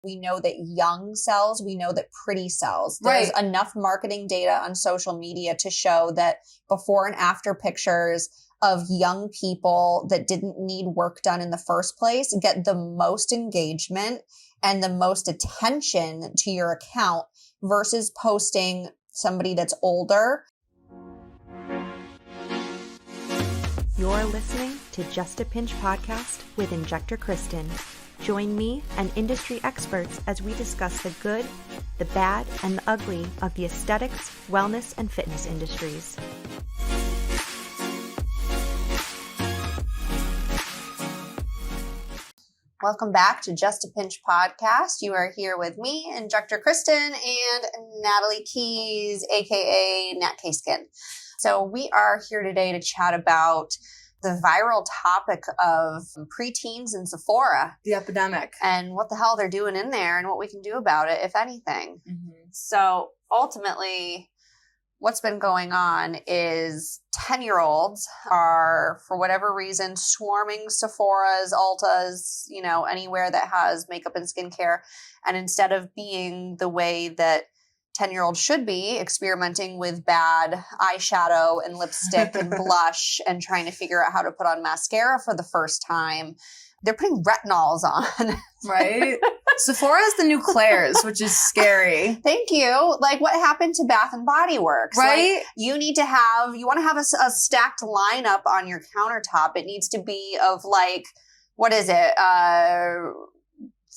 We know that young sells. We know that pretty sells. There's enough marketing data on social media to show that before and after pictures of young people that didn't need work done in the first place get the most engagement and the most attention to your account versus posting somebody that's older. You're listening to Just a Pinch podcast with Injector Kristin. Join me and industry experts as we discuss the good, the bad, and the ugly of the aesthetics, wellness, and fitness industries. Welcome back to Just a Pinch podcast. You are here with me, Injector Kristin, and Natalie Keyes, aka Nat K Skin. So we are here today to chat about the viral topic of preteens in Sephora. The epidemic. And what the hell they're doing in there and what we can do about it, if anything. Mm-hmm. So ultimately, what's been going on is 10-year-olds are, for whatever reason, swarming Sephora's, Ulta's, anywhere that has makeup and skincare. And instead of being the way that 10-year-olds should be, experimenting with bad eyeshadow and lipstick and blush and trying to figure out how to put on mascara for the first time, they're putting retinols on. Right? Sephora is the new Claire's, which is scary. Thank you. Like, what happened to Bath and Body Works? Right? Like, you want to have a stacked lineup on your countertop. It needs to be of what is it?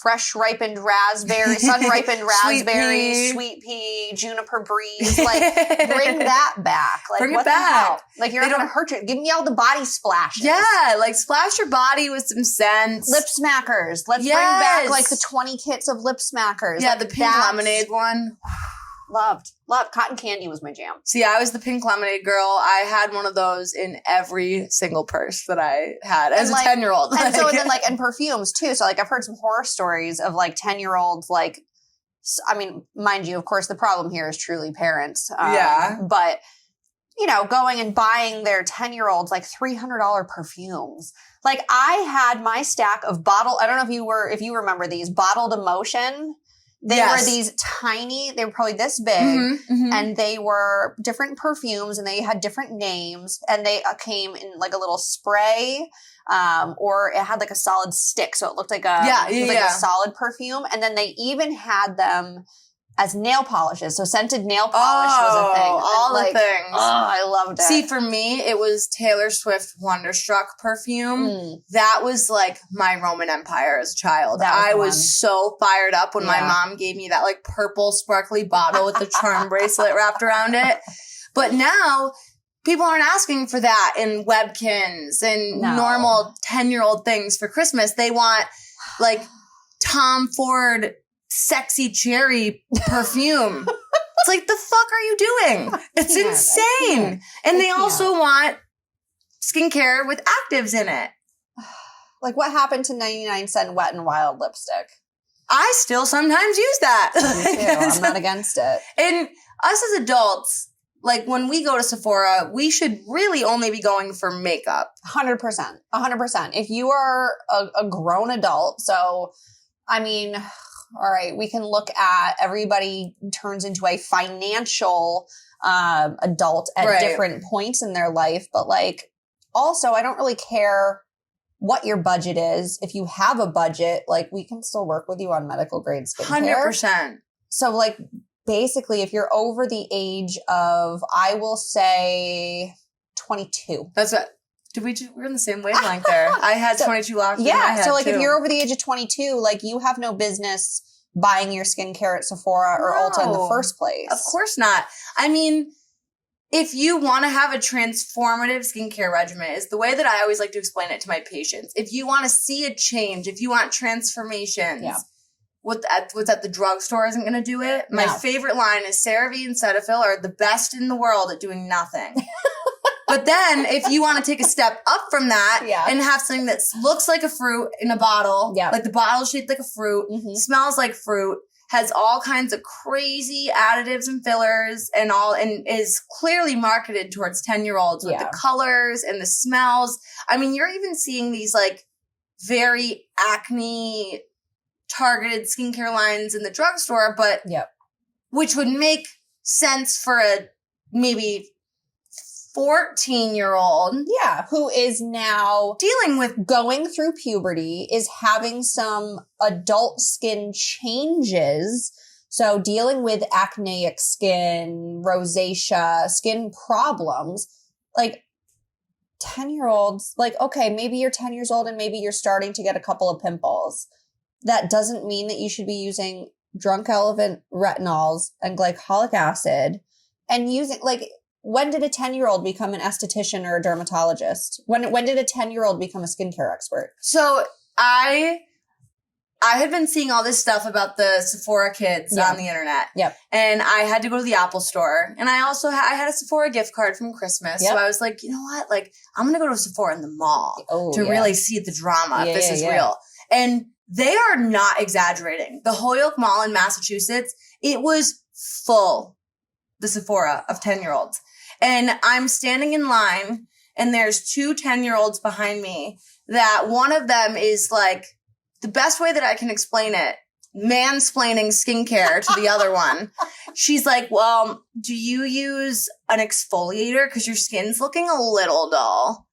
Fresh ripened raspberry, sun-ripened raspberry, sweet pea, juniper breeze. Bring that back. Bring it back. You're not going to hurt you. Give me all the body splashes. Yeah, splash your body with some scents. Lip smackers. Let's bring back the 20 kits of lip smackers. Yeah, the pink lemonade one. Loved. Cotton candy was my jam. See, I was the pink lemonade girl. I had one of those in every single purse that I had as a 10-year-old. And and perfumes too. So I've heard some horror stories of 10-year-olds, mind you, of course, the problem here is truly parents. But, going and buying their 10-year-olds $300 perfumes. I had my stack of I don't know if you remember these, Bottled Emotion. They were these tiny, they were probably this big, and they were different perfumes, and they had different names, and they came in a little spray, or it had a solid stick, so it looked like a solid perfume, and then they even had them as nail polishes, so scented nail polish was a thing. All the things. Oh, I loved it. See, for me, it was Taylor Swift Wonderstruck perfume. That was my Roman Empire as a child. I was so fired up when my mom gave me that purple sparkly bottle with the charm bracelet wrapped around it. But now, people aren't asking for that in Webkins and normal 10-year-old things for Christmas. They want Tom Ford sexy cherry perfume. It's the fuck are you doing? It's insane. And they also want skincare with actives in it. What happened to 99-cent Wet n Wild lipstick? I still sometimes use that. Me too. I'm not against it. And us as adults, when we go to Sephora, we should really only be going for makeup. 100%. 100%. If you are a grown adult, all right, we can look at everybody turns into a financial adult at different points in their life. But also, I don't really care what your budget is. If you have a budget, we can still work with you on medical grade skincare. 100%. So basically, if you're over the age of, I will say 22. That's what. We're in the same wavelength there. I had 22 locked in my head, so if you're over the age of 22, you have no business buying your skincare at Sephora or Ulta in the first place. Of course not. If you want to have a transformative skincare regimen, is the way that I always like to explain it to my patients. If you want to see a change, if you want transformations, what's at the drugstore isn't going to do it. My favorite line is CeraVe and Cetaphil are the best in the world at doing nothing. But then if you want to take a step up from that and have something that looks like a fruit in a bottle, the bottle shaped like a fruit, smells like fruit, has all kinds of crazy additives and fillers and is clearly marketed towards 10-year-olds with the colors and the smells. You're even seeing these very acne targeted skincare lines in the drugstore, but which would make sense for a maybe 14-year-old. Yeah, who is now dealing with going through puberty, is having some adult skin changes. So dealing with acneic skin, rosacea, skin problems, like 10-year-olds, like, okay, maybe you're 10 years old and maybe you're starting to get a couple of pimples. That doesn't mean that you should be using drunk elephant retinols and glycolic acid and using, like, when did a 10-year-old become an esthetician or a dermatologist? When did a 10-year-old become a skincare expert? So I had been seeing all this stuff about the Sephora kids on the internet. Yep. And I had to go to the Apple store. And I also I had a Sephora gift card from Christmas. Yep. So I was like, you know what? Like, I'm going to go to Sephora in the mall to really see the drama if this is real. And they are not exaggerating. The Holyoke Mall in Massachusetts, it was full, the Sephora of 10-year-olds. And I'm standing in line and there's 2 10-year-olds behind me that one of them is like, the best way that I can explain it, mansplaining skincare to the other one. She's like, well, do you use an exfoliator? Because your skin's looking a little dull.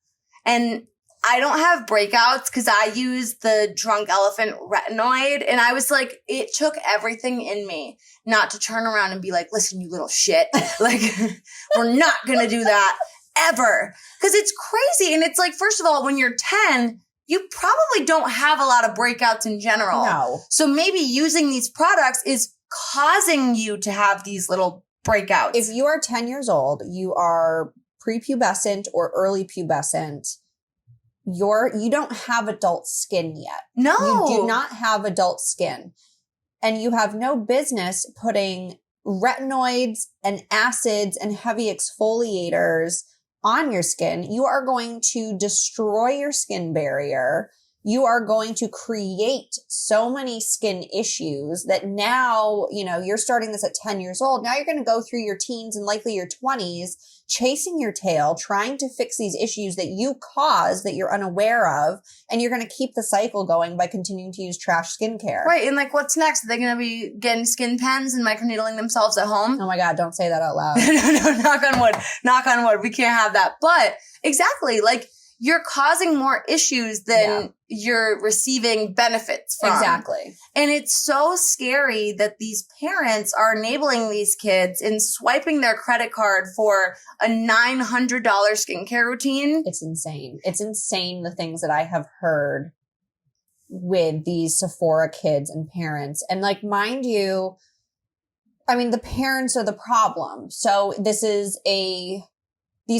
And I don't have breakouts because I use the Drunk Elephant retinoid. And I was like, it took everything in me not to turn around and be like, listen, you little shit. Like, we're not going to do that ever. Because it's crazy. And it's like, first of all, when you're 10, you probably don't have a lot of breakouts in general. No. So maybe using these products is causing you to have these little breakouts. If you are 10 years old, you are prepubescent or early pubescent, you don't have adult skin yet. No. You do not have adult skin. And you have no business putting retinoids and acids and heavy exfoliators on your skin. You are going to destroy your skin barrier. You are going to create so many skin issues that now, you know, you're starting this at 10 years old. Now you're going to go through your teens and likely your 20s, chasing your tail, trying to fix these issues that you caused that you're unaware of. And you're going to keep the cycle going by continuing to use trash skincare. Right. And like, what's next? Are they going to be getting skin pens and microneedling themselves at home? Oh my God, don't say that out loud. No, knock on wood. Knock on wood. We can't have that. But exactly, like, you're causing more issues than you're receiving benefits from. Exactly. And it's so scary that these parents are enabling these kids in swiping their credit card for a $900 skincare routine. It's insane. It's insane the things that I have heard with these Sephora kids and parents. And like, mind you, I mean, the parents are the problem. So these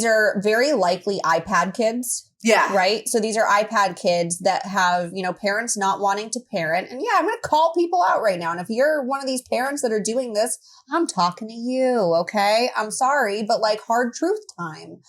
are very likely iPad kids. Yeah. Right? So these are iPad kids that have, you know, parents not wanting to parent. And yeah, I'm going to call people out right now. And if you're one of these parents that are doing this, I'm talking to you. Okay. I'm sorry, but like, hard truth time.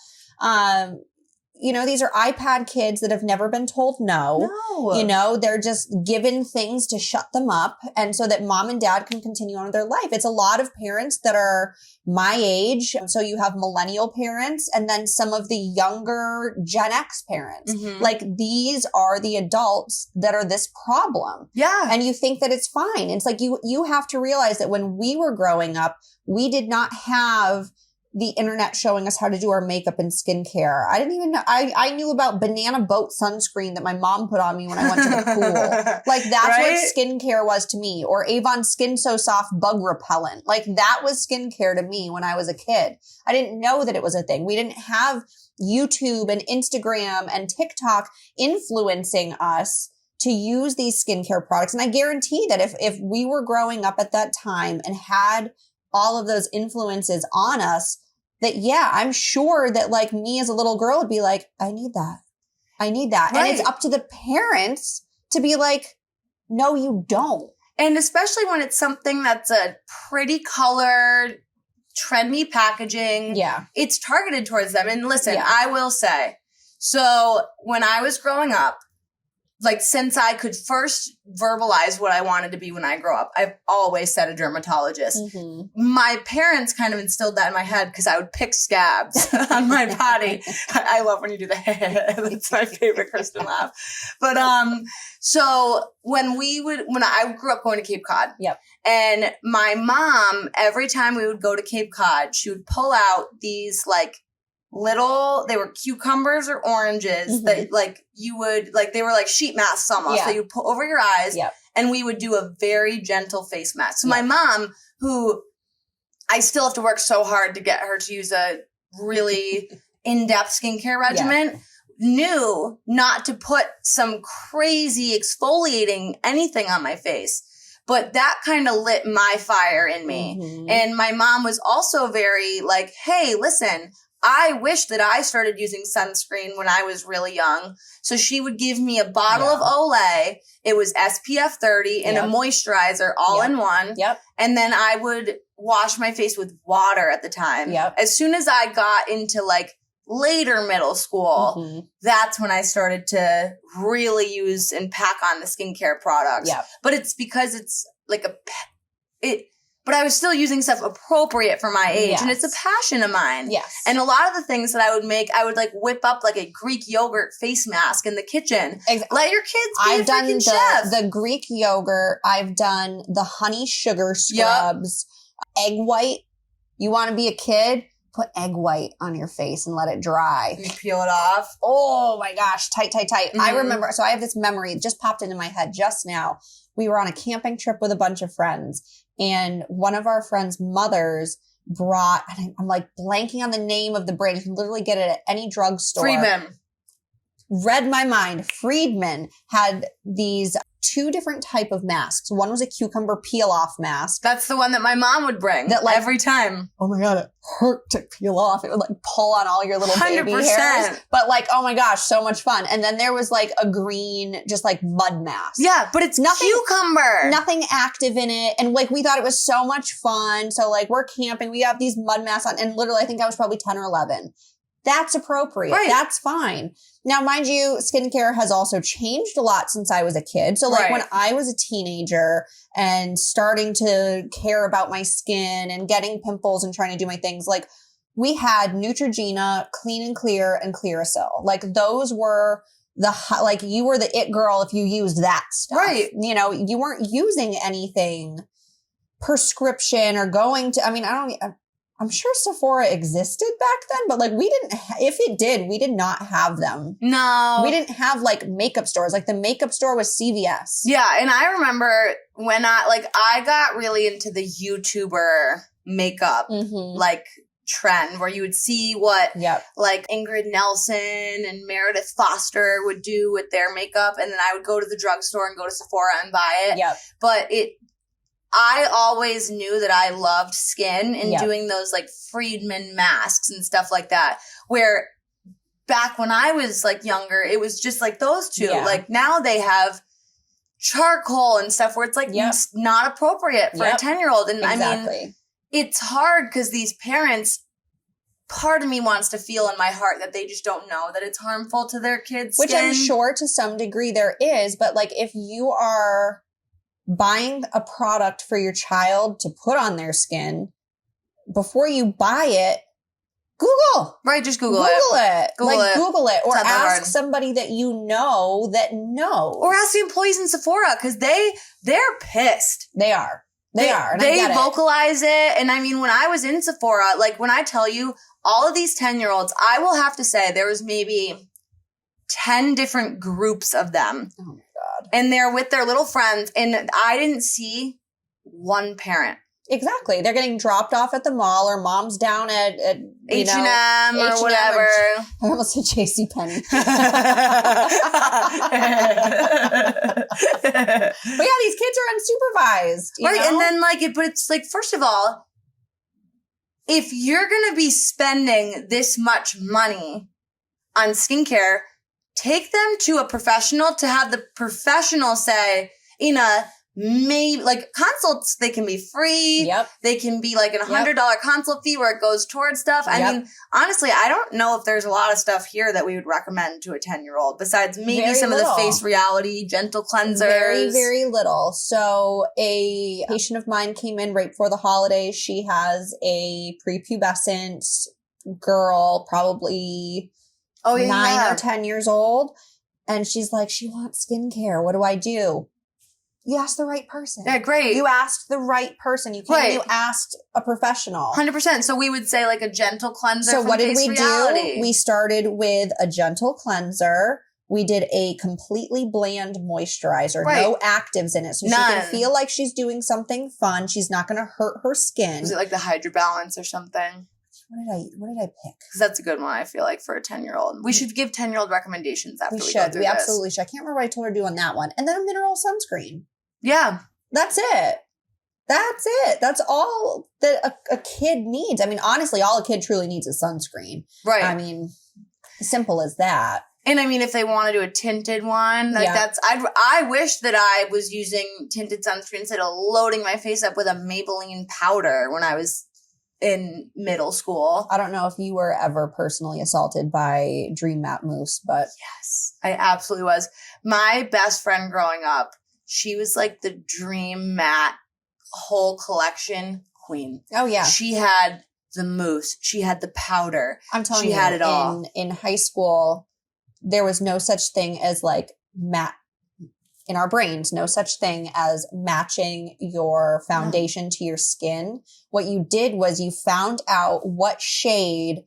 You know, these are iPad kids that have never been told no. You know, they're just given things to shut them up and so that mom and dad can continue on with their life. It's a lot of parents that are my age. So you have millennial parents and then some of the younger Gen X parents. Mm-hmm. Like, these are the adults that are this problem. Yeah. And you think that it's fine. It's like you have to realize that when we were growing up, we did not have the internet showing us how to do our makeup and skincare. I didn't even know. I knew about banana boat sunscreen that my mom put on me when I went to the pool. Like, that's what skincare was to me. Or Avon Skin So Soft bug repellent. Like, that was skincare to me when I was a kid. I didn't know that it was a thing. We didn't have YouTube and Instagram and TikTok influencing us to use these skincare products. And I guarantee that if we were growing up at that time and had all of those influences on us, that, yeah, I'm sure that like me as a little girl would be like, I need that. I need that. Right. And it's up to the parents to be like, no, you don't. And especially when it's something that's a pretty colored, trendy packaging. Yeah. It's targeted towards them. And listen, I will say, so when I was growing up, like, since I could first verbalize what I wanted to be when I grow up, I've always said a dermatologist. My parents kind of instilled that in my head because I would pick scabs on my body. I love when you do that. That's my favorite Kristin laugh. But, so when I grew up going to Cape Cod. Yep. And my mom, every time we would go to Cape Cod, she would pull out these, like, they were cucumbers or oranges that like you would like, they were like sheet masks almost that you put over your eyes and we would do a very gentle face mask. So my mom, who I still have to work so hard to get her to use a really in-depth skincare regimen, knew not to put some crazy exfoliating anything on my face. But that kind of lit my fire in me. And my mom was also very like, hey, listen, I wish that I started using sunscreen when I was really young. So she would give me a bottle of Olay. It was SPF 30 and a moisturizer all in one. And then I would wash my face with water at the time. As soon as I got into like later middle school, that's when I started to really use and pack on the skincare products. But it's because it's like but I was still using stuff appropriate for my age. And it's a passion of mine. And a lot of the things that I would make, I would like whip up like a Greek yogurt face mask in the kitchen. Let your kids be a freaking chef. The Greek yogurt. I've done the honey sugar scrubs. Egg white. You want to be a kid? Put egg white on your face and let it dry. You peel it off. Oh my gosh. Tight. I remember. So I have this memory. It just popped into my head just now. We were on a camping trip with a bunch of friends. And one of our friends' mothers brought, and I'm like blanking on the name of the brand. You can literally get it at any drugstore. Friedman. Read my mind. Friedman had these 2 different type of masks. One was a cucumber peel-off mask. That's the one that my mom would bring that, like, every time. Oh my God, it hurt to peel off. It would like pull on all your little baby hairs. But like, oh my gosh, so much fun. And then there was like a green, just like mud mask. Yeah, but it's cucumber. Nothing active in it. And like, we thought it was so much fun. So like, we're camping. We have these mud masks on. And literally, I think I was probably 10 or 11. That's appropriate. Right. That's fine. Now, mind you, skincare has also changed a lot since I was a kid. So like when I was a teenager and starting to care about my skin and getting pimples and trying to do my things, like we had Neutrogena, Clean and Clear, and Clearasil. Like those were like you were the it girl if you used that stuff. Right. You know, you weren't using anything prescription or going to, I mean, I'm sure Sephora existed back then, but like we didn't, if it did, we did not have them. No. We didn't have like makeup stores. Like the makeup store was CVS. Yeah. And I remember when I got really into the YouTuber makeup, like trend where you would see what like Ingrid Nelson and Meredith Foster would do with their makeup. And then I would go to the drugstore and go to Sephora and buy it. But I always knew that I loved skin and doing those like Friedman masks and stuff like that. Where back when I was like younger, it was just like those two. Like now they have charcoal and stuff where it's like not appropriate for a 10-year-old. And I mean, it's hard because these parents, part of me wants to feel in my heart that they just don't know that it's harmful to their kids' skin. Which I'm sure to some degree there is. But like if you are buying a product for your child to put on their skin, before you buy it, Google. Right, just Google it. Google it. Or ask somebody that you know that knows. Or ask the employees in Sephora because they're pissed. They are. And they vocalize it. And I mean, when I was in Sephora, like when I tell you all of these 10-year-olds, I will have to say there was maybe 10 different groups of them. Oh my God. And they're with their little friends. And I didn't see one parent. Exactly. They're getting dropped off at the mall or mom's down at H&M or whatever. I almost said JCPenney. But yeah, these kids are unsupervised. You know? And then but it's like, first of all, if you're going to be spending this much money on skincare, take them to a professional to have the professional say, Ina, maybe like consults, they can be free. Yep. They can be like a $100 consult fee where it goes towards stuff. I mean, honestly, I don't know if there's a lot of stuff here that we would recommend to a 10-year-old besides maybe very some little. of the face reality, gentle cleansers. Very, very little. So a patient of mine came in right before the holidays. She has a prepubescent girl, probably 9 or 10 years old. And she's like, she wants skincare. What do I do? You asked the right person. Yeah, great. You asked the right person. You came, you asked a professional. 100%. So we would say like a gentle cleanser. So from what did Face we Reality. do? We started with a gentle cleanser. We did a completely bland moisturizer. Right. No actives in it. So she can feel like she's doing something fun. She's not going to hurt her skin. Is it like the Hydra Balance or something? What did I pick? Because that's a good one, I feel like, for a 10-year-old. We should give 10-year-old recommendations after we go through We absolutely should. I can't remember what I told her to do on that one. And then a mineral sunscreen. Yeah. That's it. That's all that a kid needs. I mean, honestly, all a kid truly needs is sunscreen. Right. I mean, simple as that. And I mean, if they want to do a tinted one, like I wish that I was using tinted sunscreen instead of loading my face up with a Maybelline powder when I was in middle school. I don't know if you were ever personally assaulted by Dream Matte Mousse, but yes, I absolutely was. My best friend growing up, she was like the Dream Matte whole collection queen. Oh yeah. She had the mousse. She had the powder. I'm telling you, she had it all. In high school, there was no such thing as like matte in our brains, no such thing as matching your foundation to your skin. What you did was you found out what shade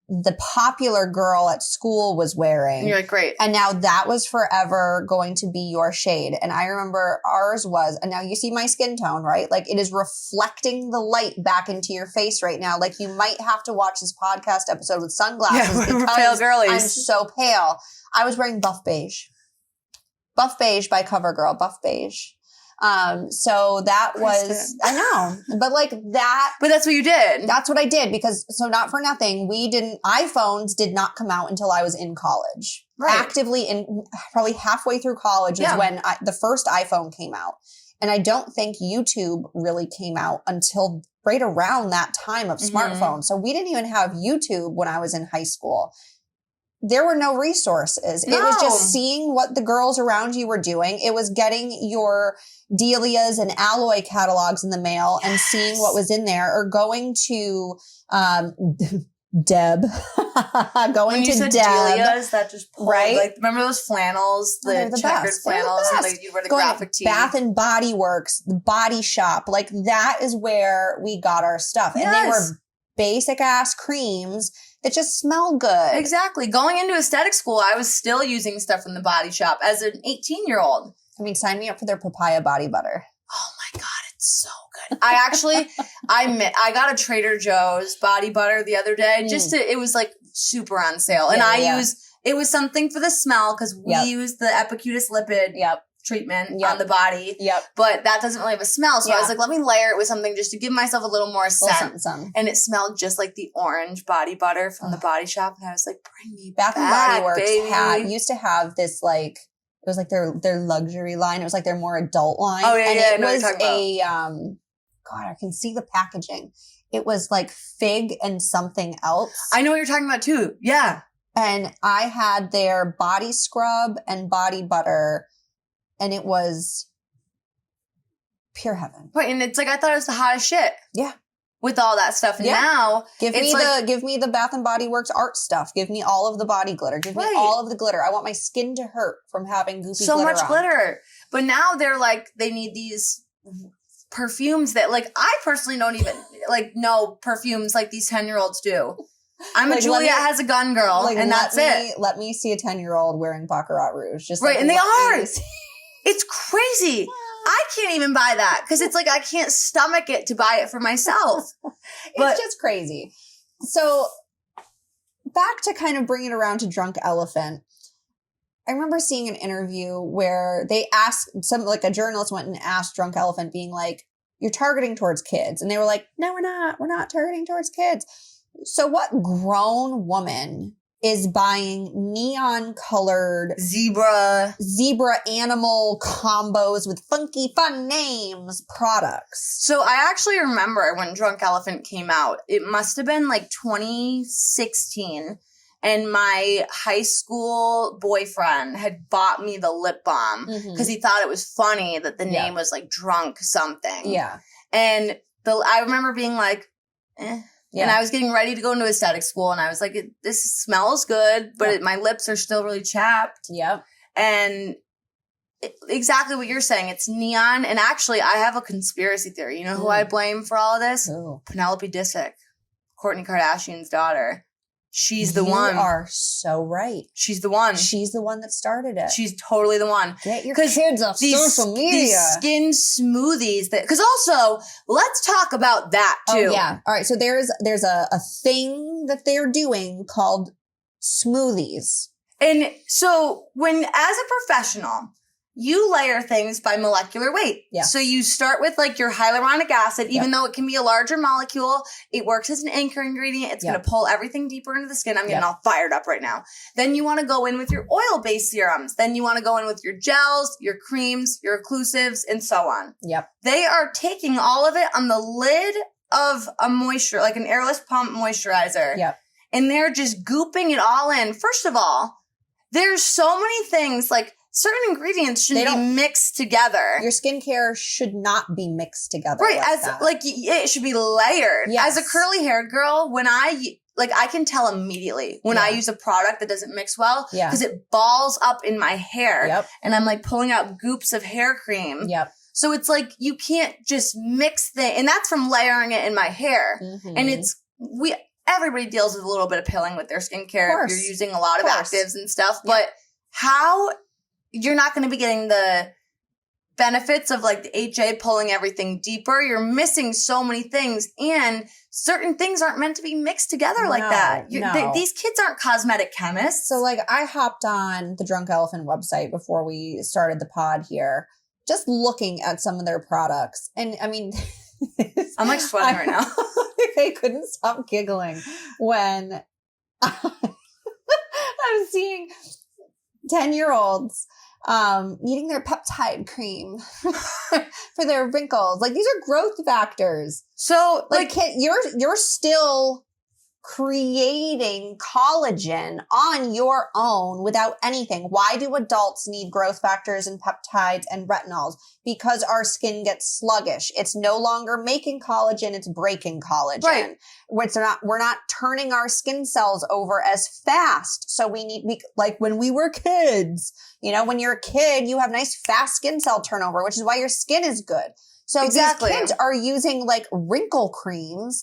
the popular girl at school was wearing. And you're like, great. And now that was forever going to be your shade. And I remember ours was, and now you see my skin tone, right? Like it is reflecting the light back into your face right now. Like you might have to watch this podcast episode with sunglasses because pale girlies. I'm so pale. I was wearing Buff Beige. Buff Beige by CoverGirl, Buff Beige. So that was, I know, but like that. But that's what you did. That's what I did because, so not for nothing, iPhones did not come out until I was in college. Right. Actively in probably halfway through college is when the first iPhone came out. And I don't think YouTube really came out until right around that time of smartphones. So we didn't even have YouTube when I was in high school. There were no resources. No. It was just seeing what the girls around you were doing. It was getting your Delia's and Alloy catalogs in the mail and seeing what was in there, or going to Deb. When you said Deb. Delia's, that just pulled, right? Like, remember those flannels, the checkered flannels, and like you wear the graphic tee. Bath and Body Works, the Body Shop, like that is where we got our stuff, and they were basic ass creams that just smell good. Exactly. Going into aesthetic school, I was still using stuff from the Body Shop as an 18-year-old. I mean, sign me up for their papaya body butter. Oh my God, it's so good. I got a Trader Joe's body butter the other day. It was like super on sale. And it was something for the smell because we use the Epicutis lipid treatment on the body. But that doesn't really have a smell. So I was like, let me layer it with something just to give myself a little more scent. And it smelled just like the orange body butter from the Body Shop. And I was like, bring me Bath and Body Works used to have this like, it was like their luxury line. It was like their more adult line. Oh, yeah, and yeah. It was God, I can see the packaging. It was like fig and something else. I know what you're talking about too. Yeah. And I had their body scrub and body butter, and it was pure heaven. Right, and it's like I thought it was the hottest shit. Yeah. With all that stuff. And now give me the Bath and Body Works art stuff. Give me all of the body glitter. Give me all of the glitter. I want my skin to hurt from having goofy glitter. So much glitter. But now they're like, they need these perfumes that like I personally don't even like know perfumes like these 10-year-olds do. I'm like, a Juliet has a gun girl, like, and that's it. Let me see a 10-year-old wearing Baccarat Rouge. Just right, and they are. It's crazy. I can't even buy that because it's like I can't stomach it to buy it for myself. It's just crazy. So back to kind of bring it around to Drunk Elephant. I remember seeing an interview where they asked a journalist went and asked Drunk Elephant being like, you're targeting towards kids. And they were like, no, we're not. We're not targeting towards kids. So what grown woman is buying neon colored zebra animal combos with funky fun names products. So I actually remember when Drunk Elephant came out, it must have been like 2016. And my high school boyfriend had bought me the lip balm because he thought it was funny that the name was like Drunk something. Yeah. And I remember being like, eh. Yeah. And I was getting ready to go into aesthetic school, and I was like, this smells good, but my lips are still really chapped. Yep. And exactly what you're saying. It's neon. And actually, I have a conspiracy theory. You know who I blame for all of this? Ooh. Penelope Disick, Kourtney Kardashian's daughter. She's the one. You are so right. She's the one. She's the one that started it. She's totally the one. Get your kids off social media. These skin smoothies because also let's talk about that too. Oh, yeah. All right. So there's a thing that they're doing called smoothies. And so as a professional, you layer things by molecular weight. Yeah. So you start with like your hyaluronic acid, even though it can be a larger molecule, it works as an anchor ingredient. It's going to pull everything deeper into the skin. I'm getting all fired up right now. Then you want to go in with your oil-based serums. Then you want to go in with your gels, your creams, your occlusives, and so on. Yep. They are taking all of it on the lid of a moisture, like an airless pump moisturizer. Yep. And they're just gooping it all in. First of all, there's so many things like certain ingredients shouldn't be mixed together. Your skincare should not be mixed together. Right. It should be layered. Yes. As a curly hair girl, when I can tell immediately when I use a product that doesn't mix well because it balls up in my hair and I'm like pulling out goops of hair cream. Yep. So it's like you can't just mix and that's from layering it in my hair. Mm-hmm. And everybody deals with a little bit of pilling with their skincare if you're using a lot of actives and stuff. Yep. But how you're not going to be getting the benefits of like the HA pulling everything deeper. You're missing so many things, and certain things aren't meant to be mixed together like that. These kids aren't cosmetic chemists. So like I hopped on the Drunk Elephant website before we started the pod here, just looking at some of their products. And I mean, I'm like sweating right now. I couldn't stop giggling when I was seeing 10-year-olds needing their peptide cream for their wrinkles. Like these are growth factors. So like you're still creating collagen on your own without anything. Why do adults need growth factors and peptides and retinols? Because our skin gets sluggish. It's no longer making collagen, it's breaking collagen. Right. We're not turning our skin cells over as fast. So like when we were kids, when you're a kid, you have nice fast skin cell turnover, which is why your skin is good. So these kids are using like wrinkle creams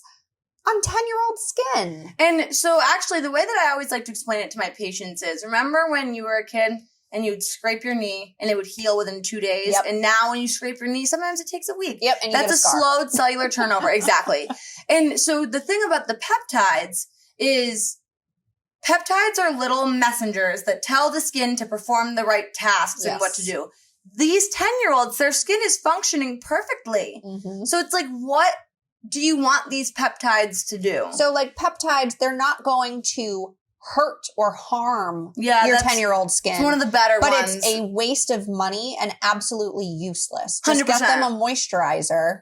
on 10-year-old skin. And so actually the way that I always like to explain it to my patients is, remember when you were a kid and you would scrape your knee and it would heal within 2 days? Yep. And now when you scrape your knee, sometimes it takes a week. Yep. And that's a slowed cellular turnover. Exactly. And so the thing about the peptides is peptides are little messengers that tell the skin to perform the right tasks and what to do. These 10-year-olds, their skin is functioning perfectly. Mm-hmm. So it's like, what do you want these peptides to do? So like peptides, they're not going to hurt or harm your 10-year-old skin. It's one of the better ones. But it's a waste of money and absolutely useless. Just 100%. Get them a moisturizer.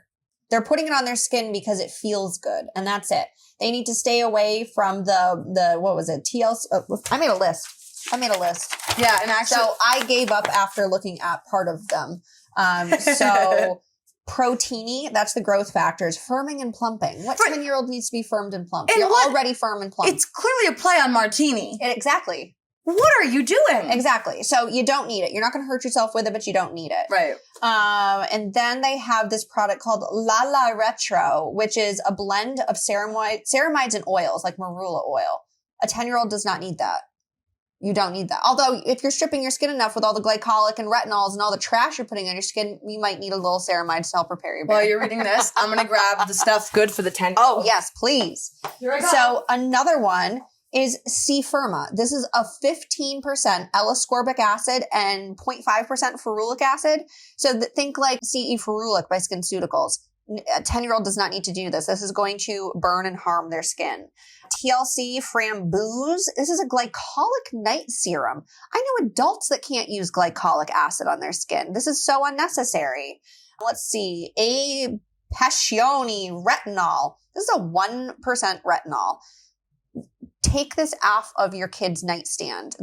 They're putting it on their skin because it feels good. And that's it. They need to stay away from the what was it? TLC. I made a list. Yeah. And actually. So I gave up after looking at part of them. So Proteini, that's the growth factors. Firming and plumping. What 10-year-old needs to be firmed and plumped? You're already firm and plump. It's clearly a play on martini. Exactly. What are you doing? Exactly. So you don't need it. You're not going to hurt yourself with it, but you don't need it. Right. And then they have this product called La Retro, which is a blend of ceramides and oils, like marula oil. A 10-year-old does not need that. You don't need that. Although if you're stripping your skin enough with all the glycolic and retinols and all the trash you're putting on your skin, you might need a little ceramide to help prepare your hair. While you're reading this, I'm going to grab the stuff good for the 10. Oh, yes, please. Here I go. So another one is C-Firma. This is a 15% L-ascorbic acid and 0.5% ferulic acid. So think like C.E. Ferulic by SkinCeuticals. A 10-year-old does not need to do this. This is going to burn and harm their skin. TLC Framboos. This is a glycolic night serum. I know adults that can't use glycolic acid on their skin. This is so unnecessary. Let's see. Pascioni retinol. This is a 1% retinol. Take this off of your kid's nightstand.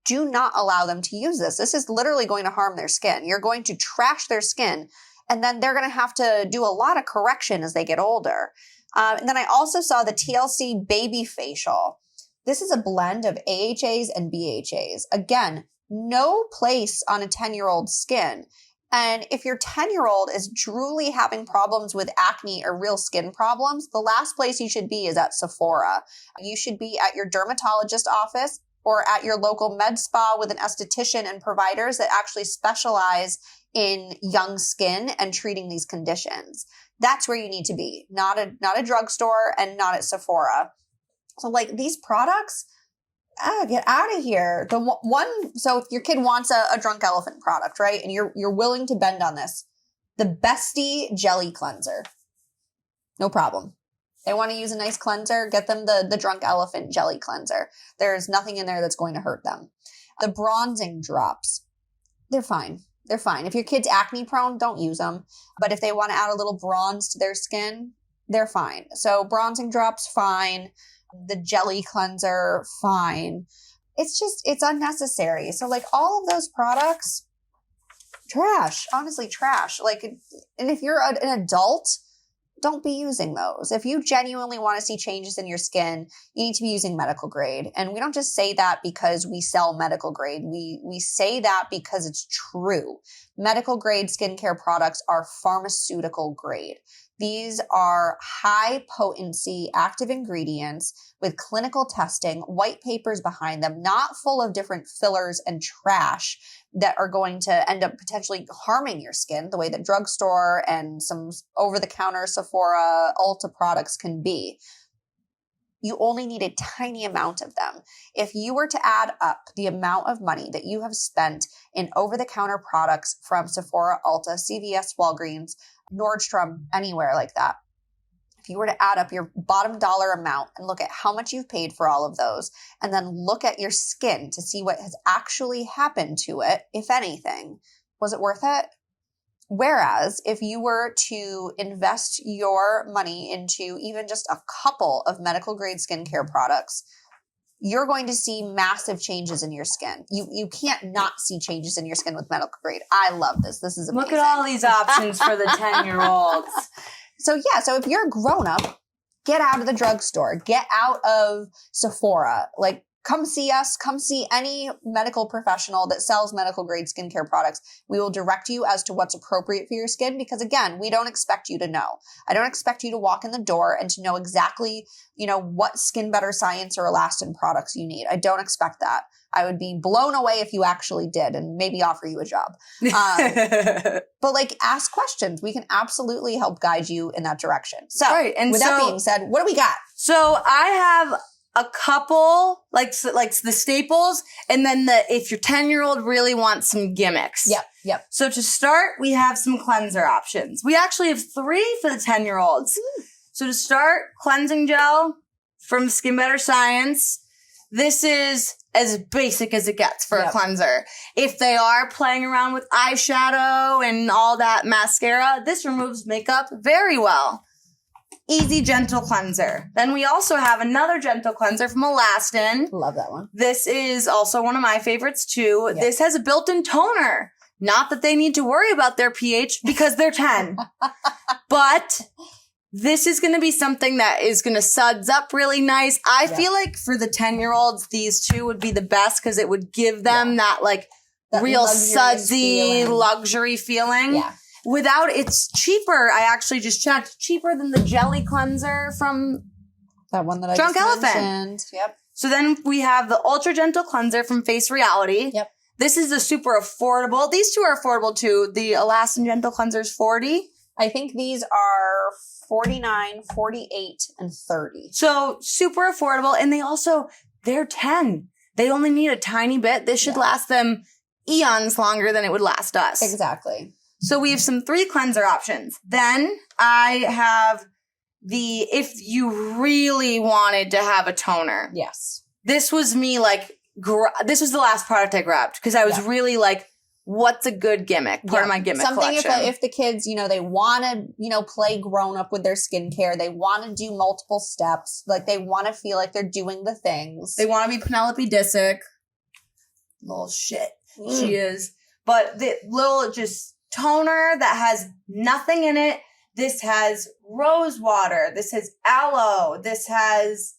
Do not allow them to use this. This is literally going to harm their skin. You're going to trash their skin, and then they're going to have to do a lot of correction as they get older. And then I also saw the TLC Baby Facial. This is a blend of AHAs and BHAs. Again, no place on a 10-year-old's skin. And if your 10-year-old is truly having problems with acne or real skin problems, the last place you should be is at Sephora. You should be at your dermatologist office or at your local med spa with an esthetician and providers that actually specialize in young skin and treating these conditions. That's where you need to be, not a drugstore and not at Sephora. So these products, get out of here. So if your kid wants a Drunk Elephant product, right? And you're willing to bend on this, the Bestie Jelly Cleanser. No problem. They want to use a nice cleanser, get them the Drunk Elephant Jelly Cleanser. There's nothing in there that's going to hurt them. The bronzing drops, they're fine. They're fine. If your kid's acne prone, don't use them. But if they want to add a little bronze to their skin, they're fine. So bronzing drops, fine. The jelly cleanser, fine. It's unnecessary. So all of those products, trash, honestly trash. And if you're an adult, don't be using those. If you genuinely want to see changes in your skin, you need to be using medical grade. And we don't just say that because we sell medical grade. We say that because it's true. Medical grade skincare products are pharmaceutical grade. These are high potency active ingredients with clinical testing, white papers behind them, not full of different fillers and trash that are going to end up potentially harming your skin the way that drugstore and some over-the-counter Sephora, Ulta products can be. You only need a tiny amount of them. If you were to add up the amount of money that you have spent in over-the-counter products from Sephora, Ulta, CVS, Walgreens, Nordstrom, anywhere like that, if you were to add up your bottom dollar amount and look at how much you've paid for all of those, and then look at your skin to see what has actually happened to it, if anything, was it worth it? Whereas if you were to invest your money into even just a couple of medical grade skincare products, you're going to see massive changes in your skin. You can't not see changes in your skin with medical grade. I love this. This is amazing. Look at all these options for the 10-year-olds. So so if you're a grown-up, get out of the drugstore. Get out of Sephora. Come see us. Come see any medical professional that sells medical grade skincare products. We will direct you as to what's appropriate for your skin because, again, we don't expect you to know. I don't expect you to walk in the door and to know exactly, what Skin Better Science or Elastin products you need. I don't expect that. I would be blown away if you actually did and maybe offer you a job. But ask questions. We can absolutely help guide you in that direction. So with that being said, what do we got? So I have a couple, like the staples, and then if your 10-year-old really wants some gimmicks. Yep. So to start, we have some cleanser options. We actually have 3 for the 10-year-olds. So to start, cleansing gel from Skin Better Science. This is as basic as it gets for a cleanser. If they are playing around with eyeshadow and all that mascara, this removes makeup very well. Easy, gentle cleanser. Then we also have another gentle cleanser from Elastin. Love that one. This is also one of my favorites too. Yep. This has a built-in toner. Not that they need to worry about their pH because they're 10. But this is going to be something that is going to suds up really nice. I feel like for the 10-year-olds, these two would be the best because it would give them that real sudsy luxury feeling. Yeah. Without, it's cheaper. I actually just checked. Cheaper than the jelly cleanser from that one that I Drunk just Elephant. mentioned. Yep. So then we have the Ultra Gentle Cleanser from Face Reality. Yep. This is a super affordable. These two are affordable too. The Elastin Gentle Cleanser is $40. I think these are $49, $48, and $30. So super affordable. And they're 10. They only need a tiny bit. This should last them eons longer than it would last us. Exactly. So we have some 3 cleanser options. Then I have if you really wanted to have a toner. Yes. This was me this was the last product I grabbed because I was really like, what's a good gimmick? Part of my gimmick collection. If the kids, they want to, play grown up with their skincare, they want to do multiple steps, like they want to feel like they're doing the things. They want to be Penelope Disick. Little shit. She is. But the little just toner that has nothing in it. This has rose water. This has aloe. This has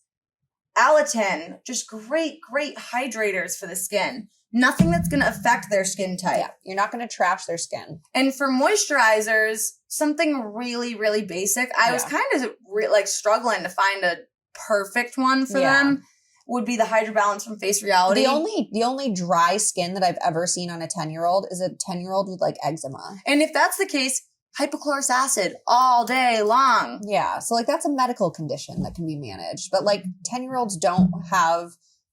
Alatin. Just great, great hydrators for the skin. Nothing that's going to affect their skin type. Yeah, you're not going to trash their skin. And for moisturizers, something really, really basic. I was kind of struggling to find a perfect one for them. Would be the Hydra Balance from Face Reality. The only dry skin that I've ever seen on a 10-year-old is a 10-year-old with like eczema. And if that's the case, hypochlorous acid all day long. Yeah, so like that's a medical condition that can be managed. But like 10-year-olds don't have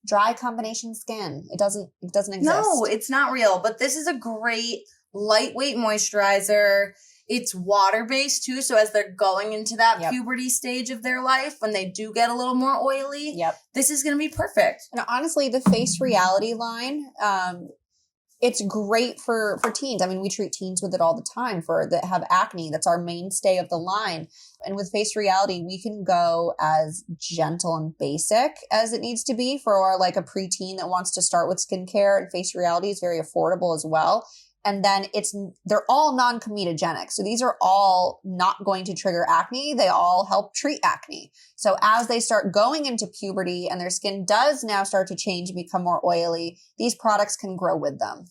dry combination skin. It doesn't exist. No, it's not real. But this is a great lightweight moisturizer. It's water-based too, so as they're going into that puberty stage of their life, when they do get a little more oily, this is going to be perfect. And honestly, the Face Reality line, it's great for teens. I mean, we treat teens with it all the time that have acne. That's our mainstay of the line. And with Face Reality, we can go as gentle and basic as it needs to be for like a preteen that wants to start with skincare. And Face Reality is very affordable as well. And then they're all non-comedogenic. So these are all not going to trigger acne. They all help treat acne. So as they start going into puberty and their skin does now start to change and become more oily, these products can grow with them.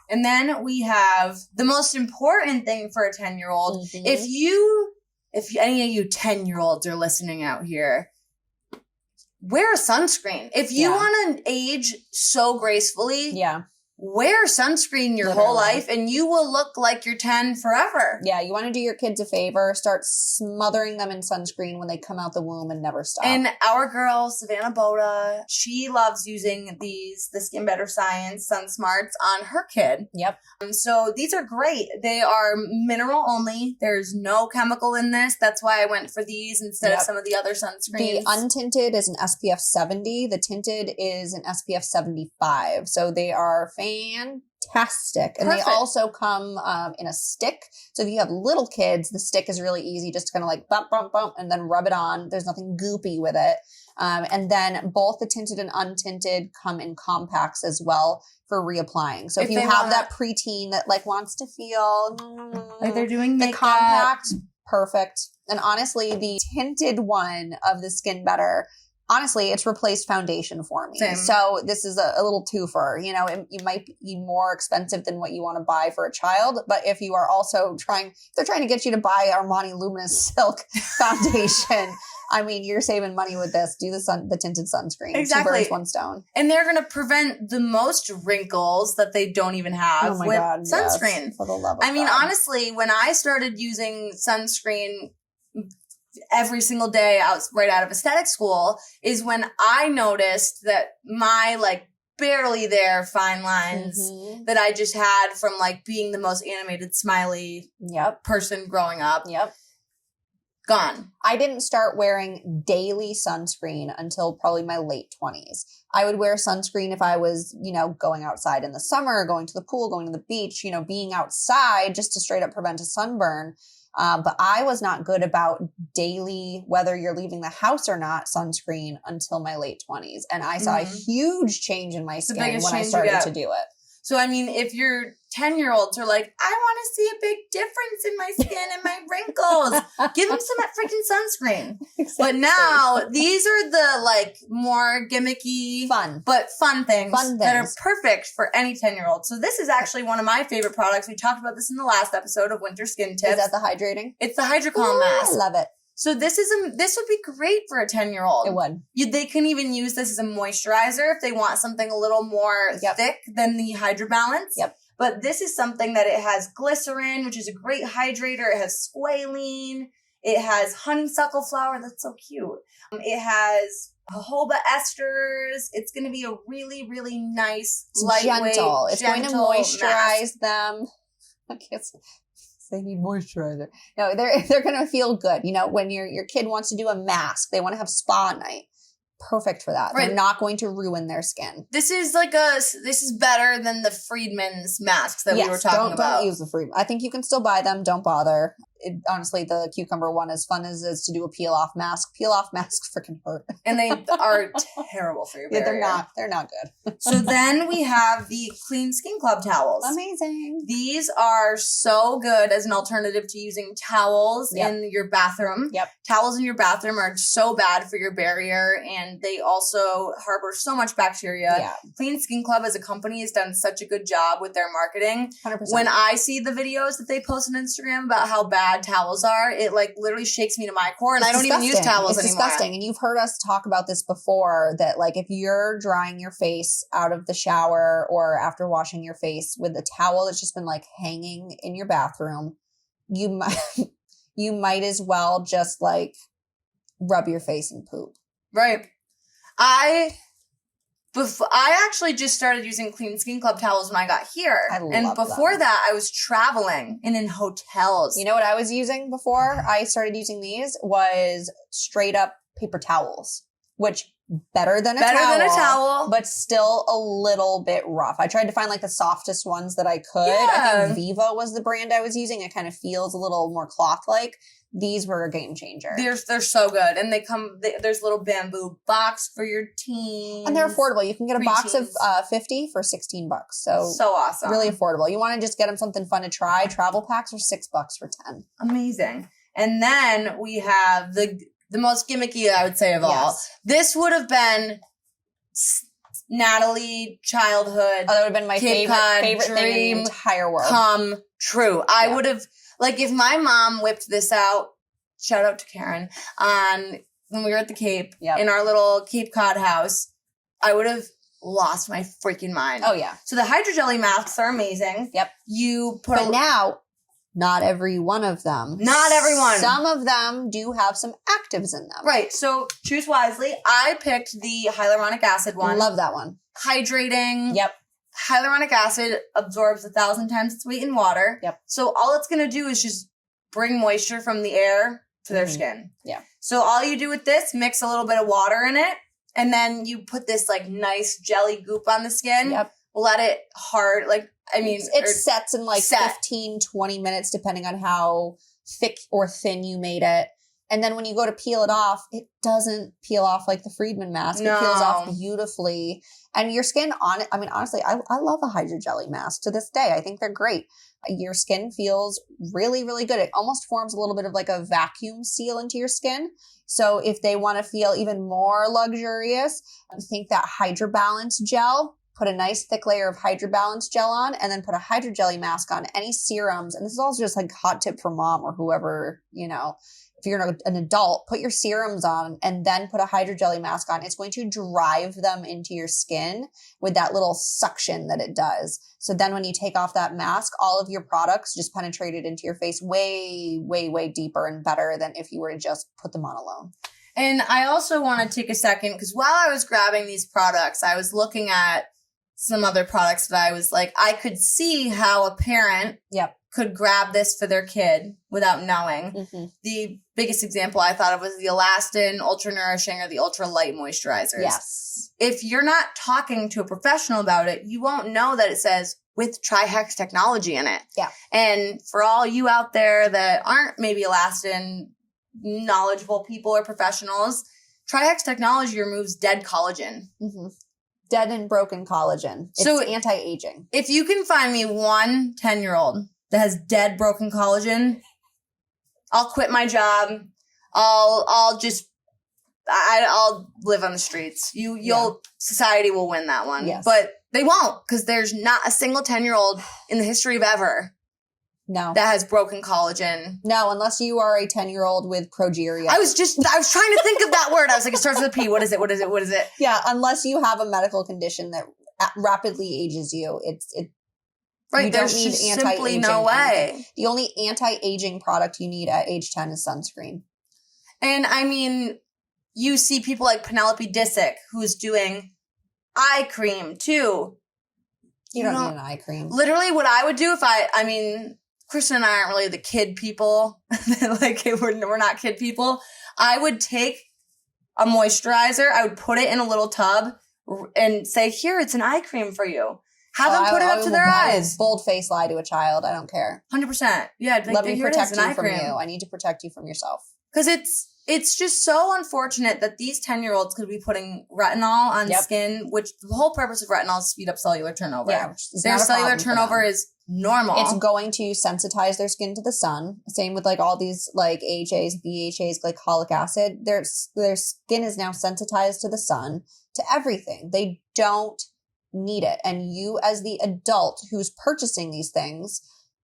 And then we have the most important thing for a 10-year-old. Mm-hmm. If any of you 10-year-olds are listening out here, wear a sunscreen. If you want to age so gracefully, wear sunscreen your whole life and you will look like you're 10 forever. Yeah, you want to do your kids a favor. Start smothering them in sunscreen when they come out the womb and never stop. And our girl, Savannah Boda, she loves using the Skin Better Science Sun Smarts on her kid. Yep. So these are great. They are mineral only. There's no chemical in this. That's why I went for these instead of some of the other sunscreens. The untinted is an SPF 70. The tinted is an SPF 75. So they are fantastic. And they also come in a stick. So if you have little kids, the stick is really easy just to kind of like bump, bump, bump, and then rub it on. There's nothing goopy with it. And then both the tinted and untinted come in compacts as well for reapplying. So if you have that preteen that like wants to feel like they're doing the makeup. compact, perfect. And honestly, the tinted one of the Skin Better, honestly, it's replaced foundation for me. Same. So this is a little twofer. It might be more expensive than what you want to buy for a child. But if you are also they're trying to get you to buy Armani Luminous Silk foundation. I mean, you're saving money with this. Do the tinted sunscreen. Exactly. 2 birds, 1 stone. And they're going to prevent the most wrinkles that they don't even have with sunscreen. Yes. For the love of I mean, honestly, when I started using sunscreen every single day right out of aesthetic school is when I noticed that my like barely there fine lines that I just had from like being the most animated, smiley person growing up. Gone. I didn't start wearing daily sunscreen until probably my late 20s. I would wear sunscreen if I was, going outside in the summer, going to the pool, going to the beach, being outside just to straight up prevent a sunburn. But I was not good about daily, whether you're leaving the house or not, sunscreen until my late 20s. And I saw a huge change in my skin when I started to do it. So, I mean, if your 10-year-olds are like, I want to see a big difference in my skin and my wrinkles, give them some freaking sunscreen. Exactly. But now, these are the, like, more gimmicky, fun things that are perfect for any 10-year-old. So this is actually one of my favorite products. We talked about this in the last episode of Winter Skin Tips. Is that the hydrating? It's the Hydra Calm Mask. I love it. So this would be great for a 10-year-old. It would. They can even use this as a moisturizer if they want something a little more thick than the Hydra Balance. Yep. But this is something that it has glycerin, which is a great hydrator. It has squalene. It has honeysuckle flower. That's so cute. It has jojoba esters. It's going to be a really, really nice, lightweight, gentle. It's going to moisturize mask. them. They need moisturizer. No, they're going to feel good. You know, when your kid wants to do a mask, they want to have spa night. Perfect for that. Right. They're not going to ruin their skin. This is better than the Friedman's masks that we were talking about. Don't use the Friedman. I think you can still buy them. Don't bother. Honestly, the cucumber one, as fun as it is to do a peel-off mask, peel-off masks freaking hurt. And they are terrible for your barrier. They're not good. So then we have the Clean Skin Club towels. Amazing. These are so good as an alternative to using towels in your bathroom. Yep. Towels in your bathroom are so bad for your barrier, and they also harbor so much bacteria. Yeah. Clean Skin Club as a company has done such a good job with their marketing. 100%. When I see the videos that they post on Instagram about how bad towels are, it like literally shakes me to my core, and I don't even use towels anymore. It's disgusting. And you've heard us talk about this before, that like if you're drying your face out of the shower or after washing your face with a towel that's just been like hanging in your bathroom, you might as well just like rub your face and poop. Right. I actually just started using Clean Skin Club towels when I got here. And before that, I was traveling and in hotels. You know what I was using before I started using these was straight up paper towels, which better than a towel, but still a little bit rough. I tried to find like the softest ones that I could. Yeah. I think Viva was the brand I was using. It kind of feels a little more cloth-like. These were a game changer. They're so good. And there's a little bamboo box for your teens. And they're affordable. You can get a box of 50 for $16. So awesome. Really affordable. You want to just get them something fun to try. Travel packs are $6 for 10. Amazing. And then we have the most gimmicky, I would say, of all. This would have been Natalie childhood. Oh, that would have been my favorite thing in the entire world. Come true. I would have, like, if my mom whipped this out, shout out to Karen, when we were at the Cape, in our little Cape Cod house, I would have lost my freaking mind. Oh, yeah. So the hydrogelly masks are amazing. Yep. But now, not every one of them. Not everyone. Some of them do have some actives in them. Right. So choose wisely. I picked the hyaluronic acid one. Love that one. Hydrating. Yep. Hyaluronic acid absorbs 1,000 times its weight in water. Yep. So all it's going to do is just bring moisture from the air to their skin. Yeah. So all you do with this, mix a little bit of water in it, and then you put this like nice jelly goop on the skin. Yep. Let it hard, it sets in 15, 20 minutes, depending on how thick or thin you made it. And then when you go to peel it off, it doesn't peel off like the Friedman mask. No. It peels off beautifully. And your skin on it, I mean, honestly, I love a hydrogelly mask to this day. I think they're great. Your skin feels really, really good. It almost forms a little bit of like a vacuum seal into your skin. So if they want to feel even more luxurious, I think that HydraBalance gel, put a nice thick layer of HydraBalance gel on, and then put a hydrogelly mask on. Any serums, and this is also just like hot tip for mom or whoever, if you're an adult, put your serums on and then put a hydrogelly mask on. It's going to drive them into your skin with that little suction that it does. So then when you take off that mask, all of your products just penetrated into your face way, way, way deeper and better than if you were to just put them on alone. And I also want to take a second, because while I was grabbing these products, I was looking at some other products that I was like, I could see how a parent could grab this for their kid without knowing. Mm-hmm. The biggest example I thought of was the Elastin Ultra Nourishing or the Ultra Light Moisturizers. Yes. If you're not talking to a professional about it, you won't know that it says with Trihex technology in it. Yeah. And for all you out there that aren't maybe Elastin knowledgeable people or professionals, Trihex technology removes dead collagen. Mm-hmm. Dead and broken collagen. It's anti-aging. If you can find me one 10-year-old that has dead, broken collagen, I'll quit my job. I'll live on the streets. Society will win that one. Yes. But they won't, because there's not a single 10-year-old in the history of ever that has broken collagen. No, unless you are a 10-year-old with progeria. I was trying to think of that word. I was like, it starts with a P. What is it? Yeah, unless you have a medical condition that rapidly ages you. Right, you there's don't need just anti-aging simply no way. Anything. The only anti-aging product you need at age 10 is sunscreen. And I mean, you see people like Penelope Disick, who's doing eye cream too. You don't need an eye cream. Literally what I would do Kristin and I aren't really the kid people. Like, we're not kid people. I would take a moisturizer. I would put it in a little tub and say, here, it's an eye cream for you. Have them put it up to their eyes. Bold face lie to a child. I don't care. 100%. Yeah. Let me protect you from you. I need to protect you from yourself. Because it's just so unfortunate that these 10-year-olds could be putting retinol on skin, which the whole purpose of retinol is to speed up cellular turnover. Yeah, their cellular turnover is normal. It's going to sensitize their skin to the sun. Same with like all these like AHAs, BHAs, glycolic acid. Their skin is now sensitized to the sun, to everything. They don't need it. And you as the adult who's purchasing these things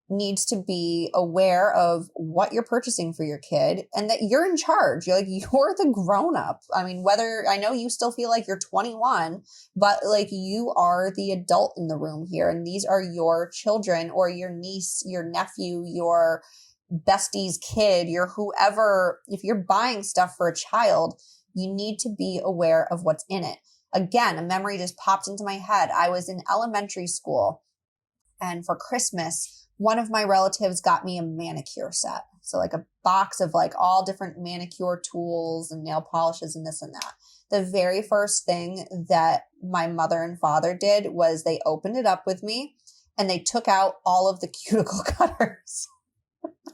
needs to be aware of what you're purchasing for your kid and that you're in charge. You're the grown up. I mean, I know you still feel like you're 21, but like you are the adult in the room here. And these are your children or your niece, your nephew, your bestie's kid, your whoever. If you're buying stuff for a child, you need to be aware of what's in it. Again, a memory just popped into my head. I was in elementary school and for Christmas, one of my relatives got me a manicure set. So like a box of like all different manicure tools and nail polishes and this and that. The very first thing that my mother and father did was they opened it up with me and they took out all of the cuticle cutters.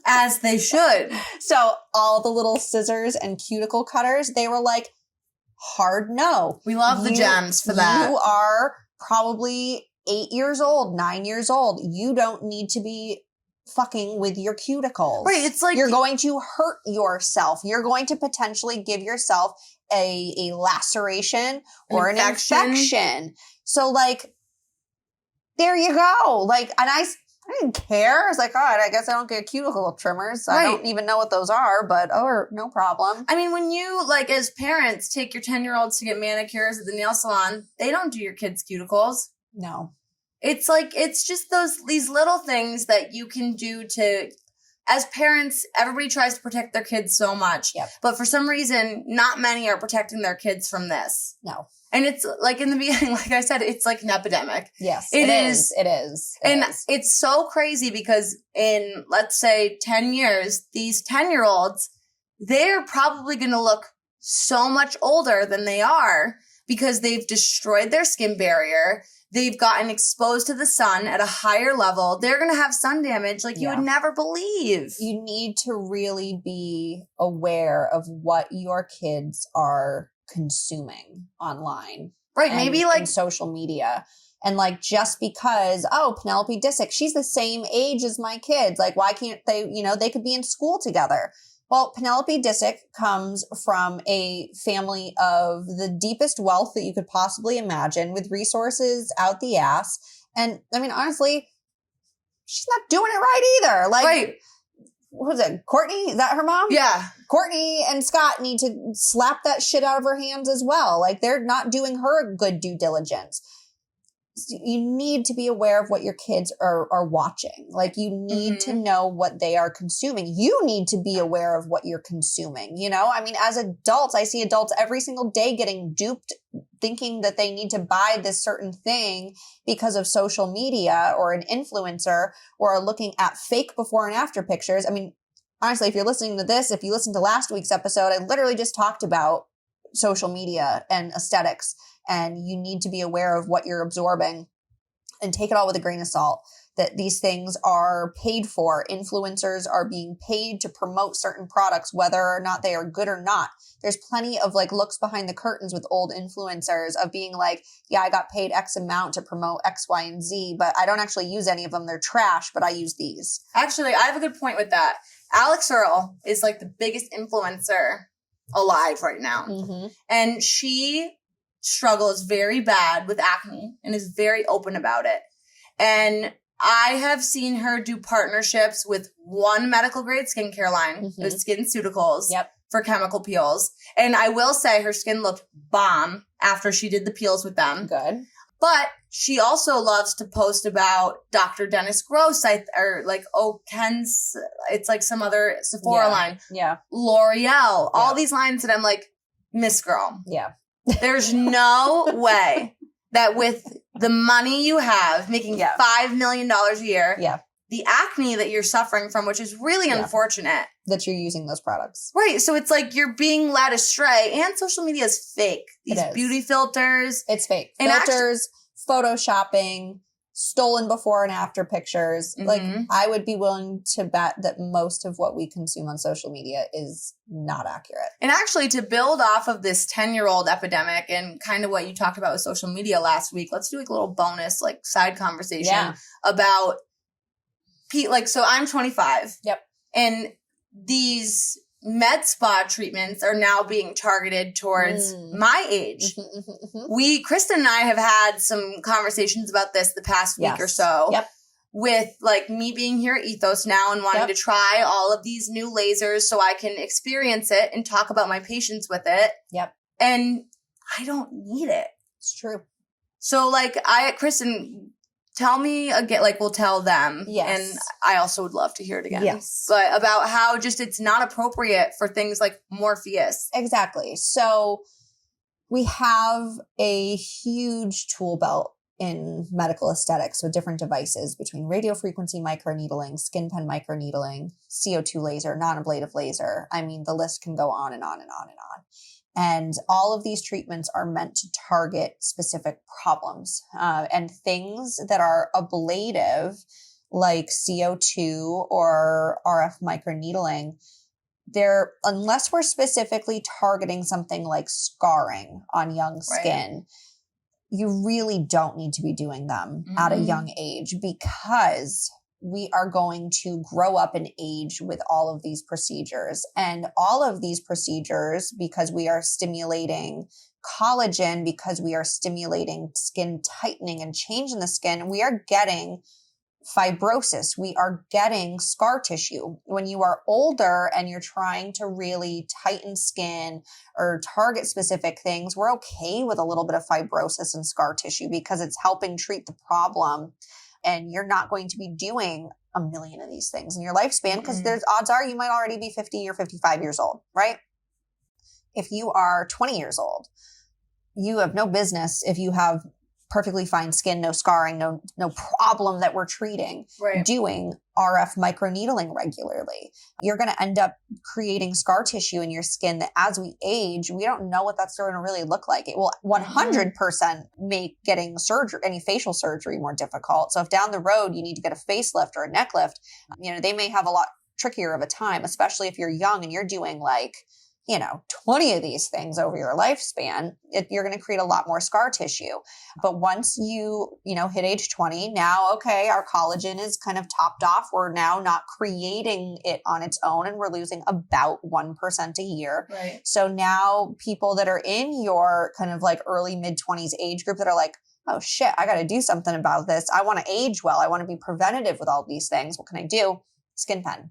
As they should. So all the little scissors and cuticle cutters, they were like, hard no. We love the gems for that. You are probably 8 years old, 9 years old. You don't need to be fucking with your cuticles. Right. It's like you're going to hurt yourself. You're going to potentially give yourself a laceration or an infection. So like, there you go. Like, and I didn't care. I was like, all right, I guess I don't get cuticle trimmers. Right. I don't even know what those are, but no problem. I mean, when you, like, as parents, take your 10-year-olds to get manicures at the nail salon, they don't do your kids' cuticles. No. It's like, it's just these little things that you can do to, as parents, everybody tries to protect their kids so much. Yep. But for some reason, not many are protecting their kids from this. No. And it's like in the beginning, like I said, it's like an epidemic. Yes, it is. It is. It's so crazy because in, let's say, 10 years, these 10-year-olds, they're probably going to look so much older than they are because they've destroyed their skin barrier. They've gotten exposed to the sun at a higher level. They're going to have sun damage like you would never believe. You need to really be aware of what your kids are consuming online. Right. Maybe like social media. And like, just because, Penelope Disick, she's the same age as my kids. Like, why can't they, they could be in school together. Well, Penelope Disick comes from a family of the deepest wealth that you could possibly imagine with resources out the ass. And I mean, honestly, she's not doing it right either. Like, right. What was it? Courtney? Is that her mom? Yeah. Courtney and Scott need to slap that shit out of her hands as well. Like, they're not doing her good due diligence. You need to be aware of what your kids are watching. Like, you need to know what they are consuming. You need to be aware of what you're consuming. I mean, as adults, I see adults every single day getting duped, thinking that they need to buy this certain thing because of social media or an influencer, or are looking at fake before and after pictures. I mean, honestly, if you're listening to this, if you listened to last week's episode, I literally just talked about social media and aesthetics. And you need to be aware of what you're absorbing and take it all with a grain of salt, that these things are paid for. Influencers are being paid to promote certain products, whether or not they are good or not. There's plenty of like looks behind the curtains with old influencers of being like, yeah, I got paid X amount to promote X, Y, and Z, but I don't actually use any of them. They're trash, but I use these. Actually, I have a good point with that. Alex Earle is like the biggest influencer alive right now. Mm-hmm. And she struggles very bad with acne and is very open about it. And I have seen her do partnerships with one medical grade skincare line with SkinCeuticals for chemical peels. And I will say her skin looked bomb after she did the peels with them. Good. But she also loves to post about Dr. Dennis Gross, Ken's, it's like some other Sephora line. Yeah. L'Oreal, all these lines that I'm like, Miss Girl. Yeah. There's no way that with the money you have, making $5 million a year, the acne that you're suffering from, which is really unfortunate. That you're using those products. Right. So it's like you're being led astray, and social media is fake. These beauty filters. It's fake. And filters, photoshopping, stolen before and after pictures. Like, I would be willing to bet that most of what we consume on social media is not accurate. And actually, to build off of this 10-year-old epidemic and kind of what you talked about with social media last week, let's do like a little bonus, like side conversation about so I'm 25. Yep. And these Medspa treatments are now being targeted towards my age. Kristin and I have had some conversations about this the past week or so. Yep. With like me being here at Ethos now and wanting to try all of these new lasers so I can experience it and talk about my patients with it. Yep. And I don't need it. It's true. So like Kristin, tell me again, like we'll tell them. Yes. And I also would love to hear it again. Yes. But about how just it's not appropriate for things like Morpheus. Exactly. So we have a huge tool belt in medical aesthetics with different devices between radiofrequency microneedling, skin pen microneedling, CO2 laser, non-ablative laser. I mean, the list can go on and on and on and on. And all of these treatments are meant to target specific problems and things that are ablative, like CO2 or RF microneedling. They're, unless we're specifically targeting something like scarring on young skin, you really don't need to be doing them at a young age, because we are going to grow up and age with all of these procedures. And all of these procedures, because we are stimulating collagen, because we are stimulating skin tightening and change in the skin, we are getting fibrosis. We are getting scar tissue. When you are older and you're trying to really tighten skin or target specific things, we're okay with a little bit of fibrosis and scar tissue because it's helping treat the problem. And you're not going to be doing a million of these things in your lifespan, because there's odds are you might already be 50 or 55 years old, right? If you are 20 years old, you have no business, if you have perfectly fine skin, no scarring, no problem that we're treating, doing RF microneedling regularly. You're going to end up creating scar tissue in your skin that as we age, we don't know what that's going to really look like. It will 100% make getting surgery, any facial surgery, more difficult. So if down the road you need to get a facelift or a neck lift, they may have a lot trickier of a time, especially if you're young and you're doing 20 of these things over your lifespan. You're going to create a lot more scar tissue. But once you hit age 20, now, okay, our collagen is kind of topped off. We're now not creating it on its own, and we're losing about 1% a year. Right. So now people that are in your kind of like early mid-20s age group that are like, oh shit, I got to do something about this. I want to age well. I want to be preventative with all these things. What can I do? Skin pen.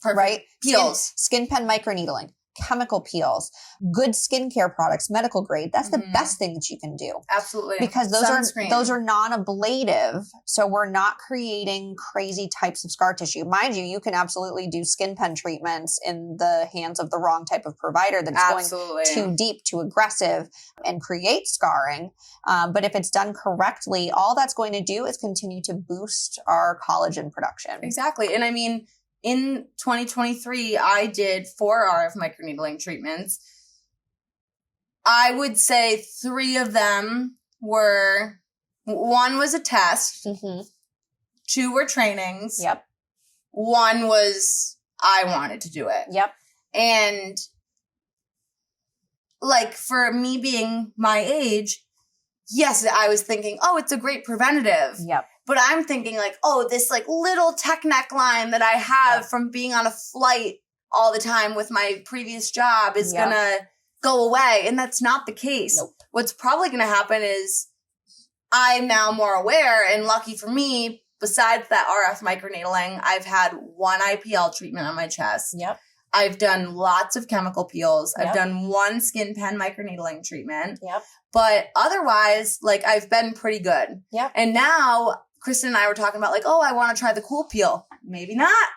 Perfect. Right? Peels. Skin pen microneedling. Chemical peels, good skincare products, medical grade. That's the best thing that you can do. Absolutely. Because those are non-ablative. So we're not creating crazy types of scar tissue. Mind you, you can absolutely do skin pen treatments in the hands of the wrong type of provider that's going too deep, too aggressive, and create scarring. But if it's done correctly, all that's going to do is continue to boost our collagen production. Exactly. And I mean, in 2023, I did 4 RF microneedling treatments. I would say 3 of them were, 1 was a test, 2 were trainings. Yep. 1 was, I wanted to do it. Yep. And like for me being my age, yes, I was thinking, oh, it's a great preventative. Yep. But I'm thinking like, oh, this like little tech neckline that I have from being on a flight all the time with my previous job is going to go away. And that's not the case. Nope. What's probably going to happen is I'm now more aware, and lucky for me, besides that RF microneedling, I've had 1 IPL treatment on my chest. Yep. I've done lots of chemical peels. I've done 1 skin pen microneedling treatment. Yep. But otherwise, like I've been pretty good. Yep. And now Kristin and I were talking about like, oh, I want to try the cool peel. Maybe not.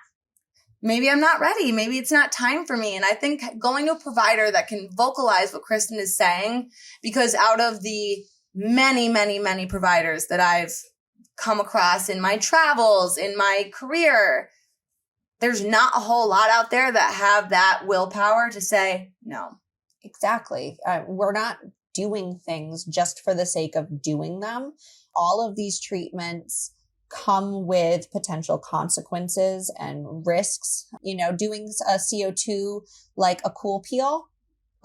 Maybe I'm not ready. Maybe it's not time for me. And I think going to a provider that can vocalize what Kristin is saying, because out of the many, many, many providers that I've come across in my travels, in my career, there's not a whole lot out there that have that willpower to say no. Exactly. We're not doing things just for the sake of doing them. All of these treatments come with potential consequences and risks. You know, doing a CO2 like a cool peel,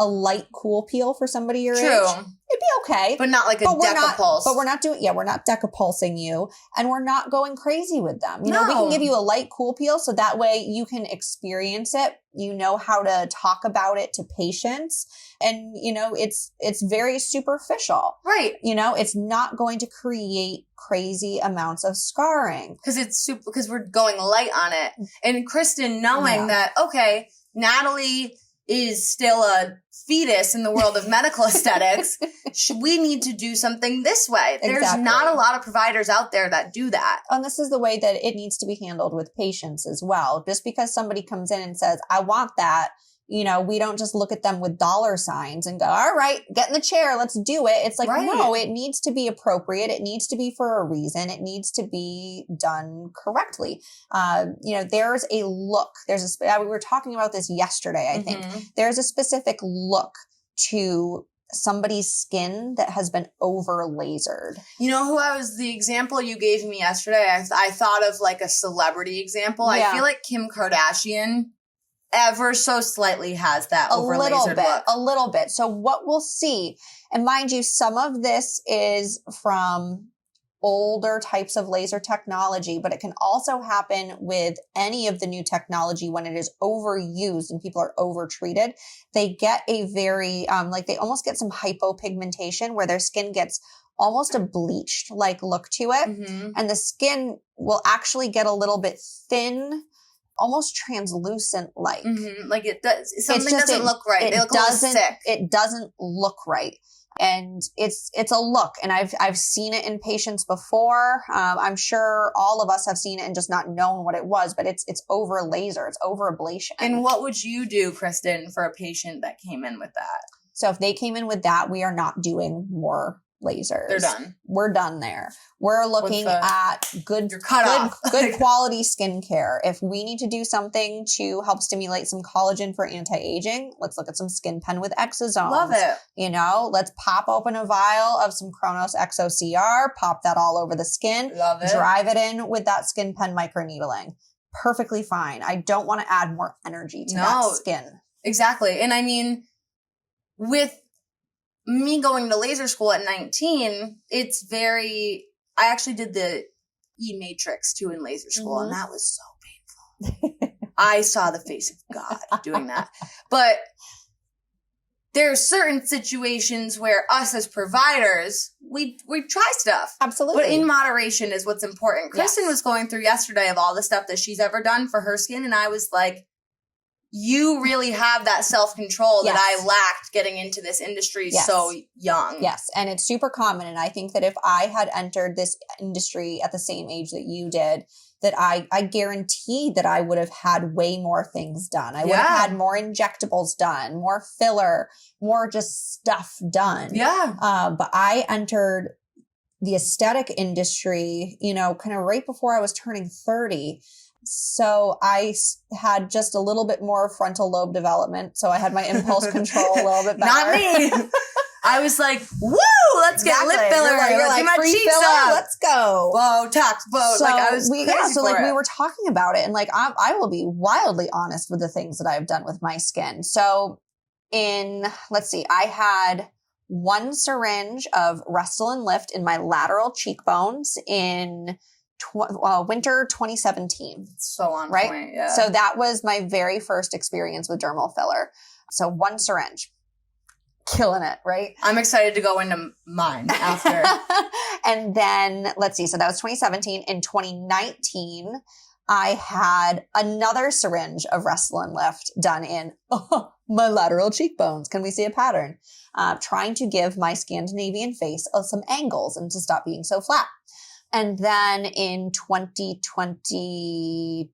a light cool peel for somebody your age, it'd be okay. But not like a Decapulse. But we're not Decapulsing you, and we're not going crazy with them. You know, we can give you a light cool peel so that way you can experience it. You know how to talk about it to patients. And, you know, it's very superficial. Right. You know, it's not going to create crazy amounts of scarring. Because we're going light on it. And Kristin knowing that, okay, Natalie is still a fetus in the world of medical aesthetics. We need to do something this way. There's not a lot of providers out there that do that. And this is the way that it needs to be handled with patients as well. Just because somebody comes in and says, I want that, you know, we don't just look at them with dollar signs and go, all right, get in the chair, let's do it. It's like, no, it needs to be appropriate. It needs to be for a reason. It needs to be done correctly. You know, there's a look. We were talking about this yesterday, I think. There's a specific look to somebody's skin that has been over lasered. You know the example you gave me yesterday? I thought of like a celebrity example. Yeah. I feel like Kim Kardashian ever so slightly has that over lasered look. A little bit. So what we'll see, and mind you, some of this is from older types of laser technology, but it can also happen with any of the new technology when it is overused and people are overtreated. They get a very, they almost get some hypopigmentation where their skin gets almost a bleached like look to it. And the skin will actually get a little bit thin, almost translucent like. Like it does. Something doesn't look right. They look a little sick. It doesn't look right. And it's a look. And I've seen it in patients before. I'm sure all of us have seen it and just not known what it was, but it's over laser. It's over ablation. And what would you do, Kristin, for a patient that came in with that? So if they came in with that, we are not doing more lasers. They're done. We're done there. We're looking at good quality skincare. If we need to do something to help stimulate some collagen for anti-aging, let's look at some Skin Pen with exosomes. Love it. You know, let's pop open a vial of some Chronos XOCR, pop that all over the skin. Love it. Drive it in with that Skin Pen microneedling. Perfectly fine. I don't want to add more energy to that skin. Exactly. And I mean, with me going to laser school at 19, I actually did the E-Matrix too in laser school, and that was so painful. I saw the face of God doing that. But there are certain situations where us as providers, we try stuff. Absolutely. But in moderation is what's important. Kristin was going through yesterday of all the stuff that she's ever done for her skin, and I was like, you really have that self-control that I lacked getting into this industry so young. Yes. And it's super common. And I think that if I had entered this industry at the same age that you did, that I guarantee that I would have had way more things done. I would have had more injectables done, more filler, more just stuff done. Yeah. But I entered the aesthetic industry, you know, kind of right before I was turning 30. So I had just a little bit more frontal lobe development. So I had my impulse control a little bit better. Not me. I was like, woo, let's get lip filler. You're like my free cheeks filler, up. let's go. Botox. So I was we were talking about it. And like, I will be wildly honest with the things that I've done with my skin. So I had one syringe of Restylane Lift in my lateral cheekbones in winter 2017. So on right? point, yeah. So that was my very first experience with dermal filler. So one syringe. Killing it, right? I'm excited to go into mine after. And then, let's see. So that was 2017. In 2019, I had another syringe of Restylane Lift done in my lateral cheekbones. Can we see a pattern? Trying to give my Scandinavian face some angles and to stop being so flat. And then in 2022,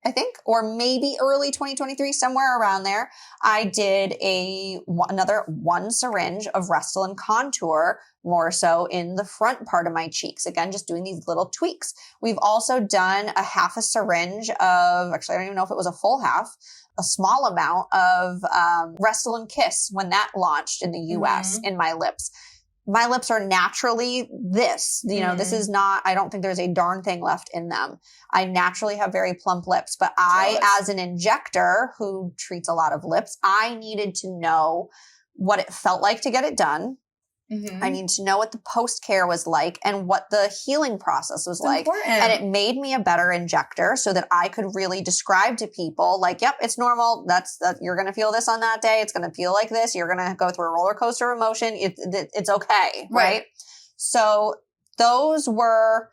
I think, or maybe early 2023, somewhere around there, I did another 1 syringe of Restylane Contour, more so in the front part of my cheeks. Again, just doing these little tweaks. We've also done a half a syringe of, actually, I don't even know if it was a full half, a small amount of Restylane Kiss when that launched in the US in my lips. My lips are naturally this, this is not, I don't think there's a darn thing left in them. I naturally have very plump lips, but I, as an injector who treats a lot of lips, I needed to know what it felt like to get it done. I need to know what the post-care was like and what the healing process was like. And it made me a better injector so that I could really describe to people like, yep, it's normal. You're going to feel this on that day. It's going to feel like this. You're going to go through a roller coaster of emotion. It's okay. Right. So those were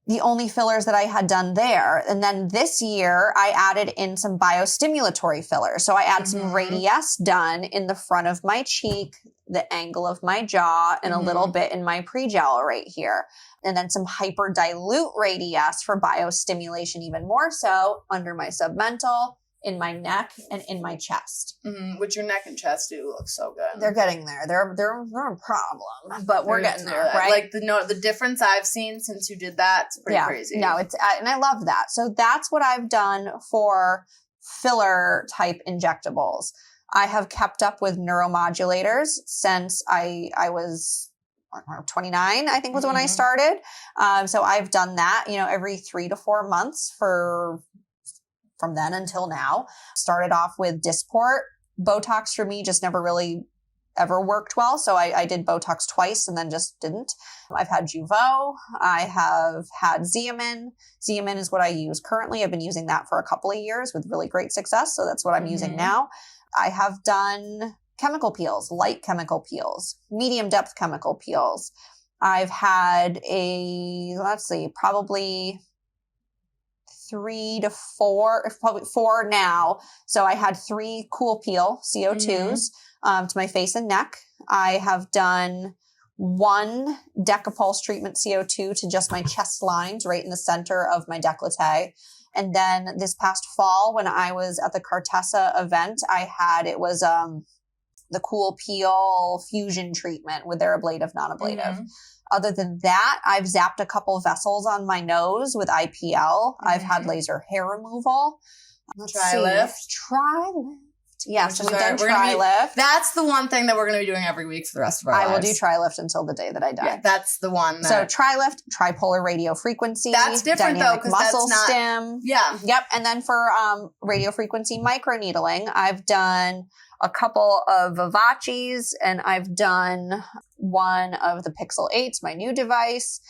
the only fillers that I had done there. And then this year I added in some biostimulatory fillers. So I add some Radiesse done in the front of my cheek, the angle of my jaw, and a little bit in my pre-gel right here. And then some hyper dilute Radiesse for biostimulation even more so under my submental, in my neck, and in my chest. Which your neck and chest do look so good. They're getting there. They're a problem, but we're getting there, right? Like the difference I've seen since you did that, it's pretty crazy. No, and I love that. So that's what I've done for filler type injectables. I have kept up with neuromodulators since I was 29, I think was when I started. So I've done that, every 3 to 4 months from then until now. Started off with Dysport. Botox for me just never really ever worked well. So I did Botox twice and then just didn't. I've had Jeuveau. I have had Xeomin. Xeomin is what I use currently. I've been using that for a couple of years with really great success. So that's what I'm using now. I have done chemical peels, light chemical peels, medium depth chemical peels. I've had probably 3 to 4, probably 4 now. So I had 3 Cool Peel CO2s to my face and neck. I have done 1 Decapulse treatment CO2 to just my chest lines right in the center of my décolleté. And then this past fall, when I was at the Cartessa event, it was the Cool Peel fusion treatment with their ablative, non-ablative. Other than that, I've zapped a couple vessels on my nose with IPL. I've had laser hair removal. Tri-lift. Yes, we've done Tri-lift. That's the one thing that we're going to be doing every week for the rest of our lives. I will do Tri-lift until the day that I die. Yeah, that's the one. So Tri-lift, tripolar radio frequency. That's different though, because muscle that's not, stim. Yeah. Yep. And then for radio frequency microneedling, I've done a couple of Vivaces and I've done one of the Pixel 8s, my new device.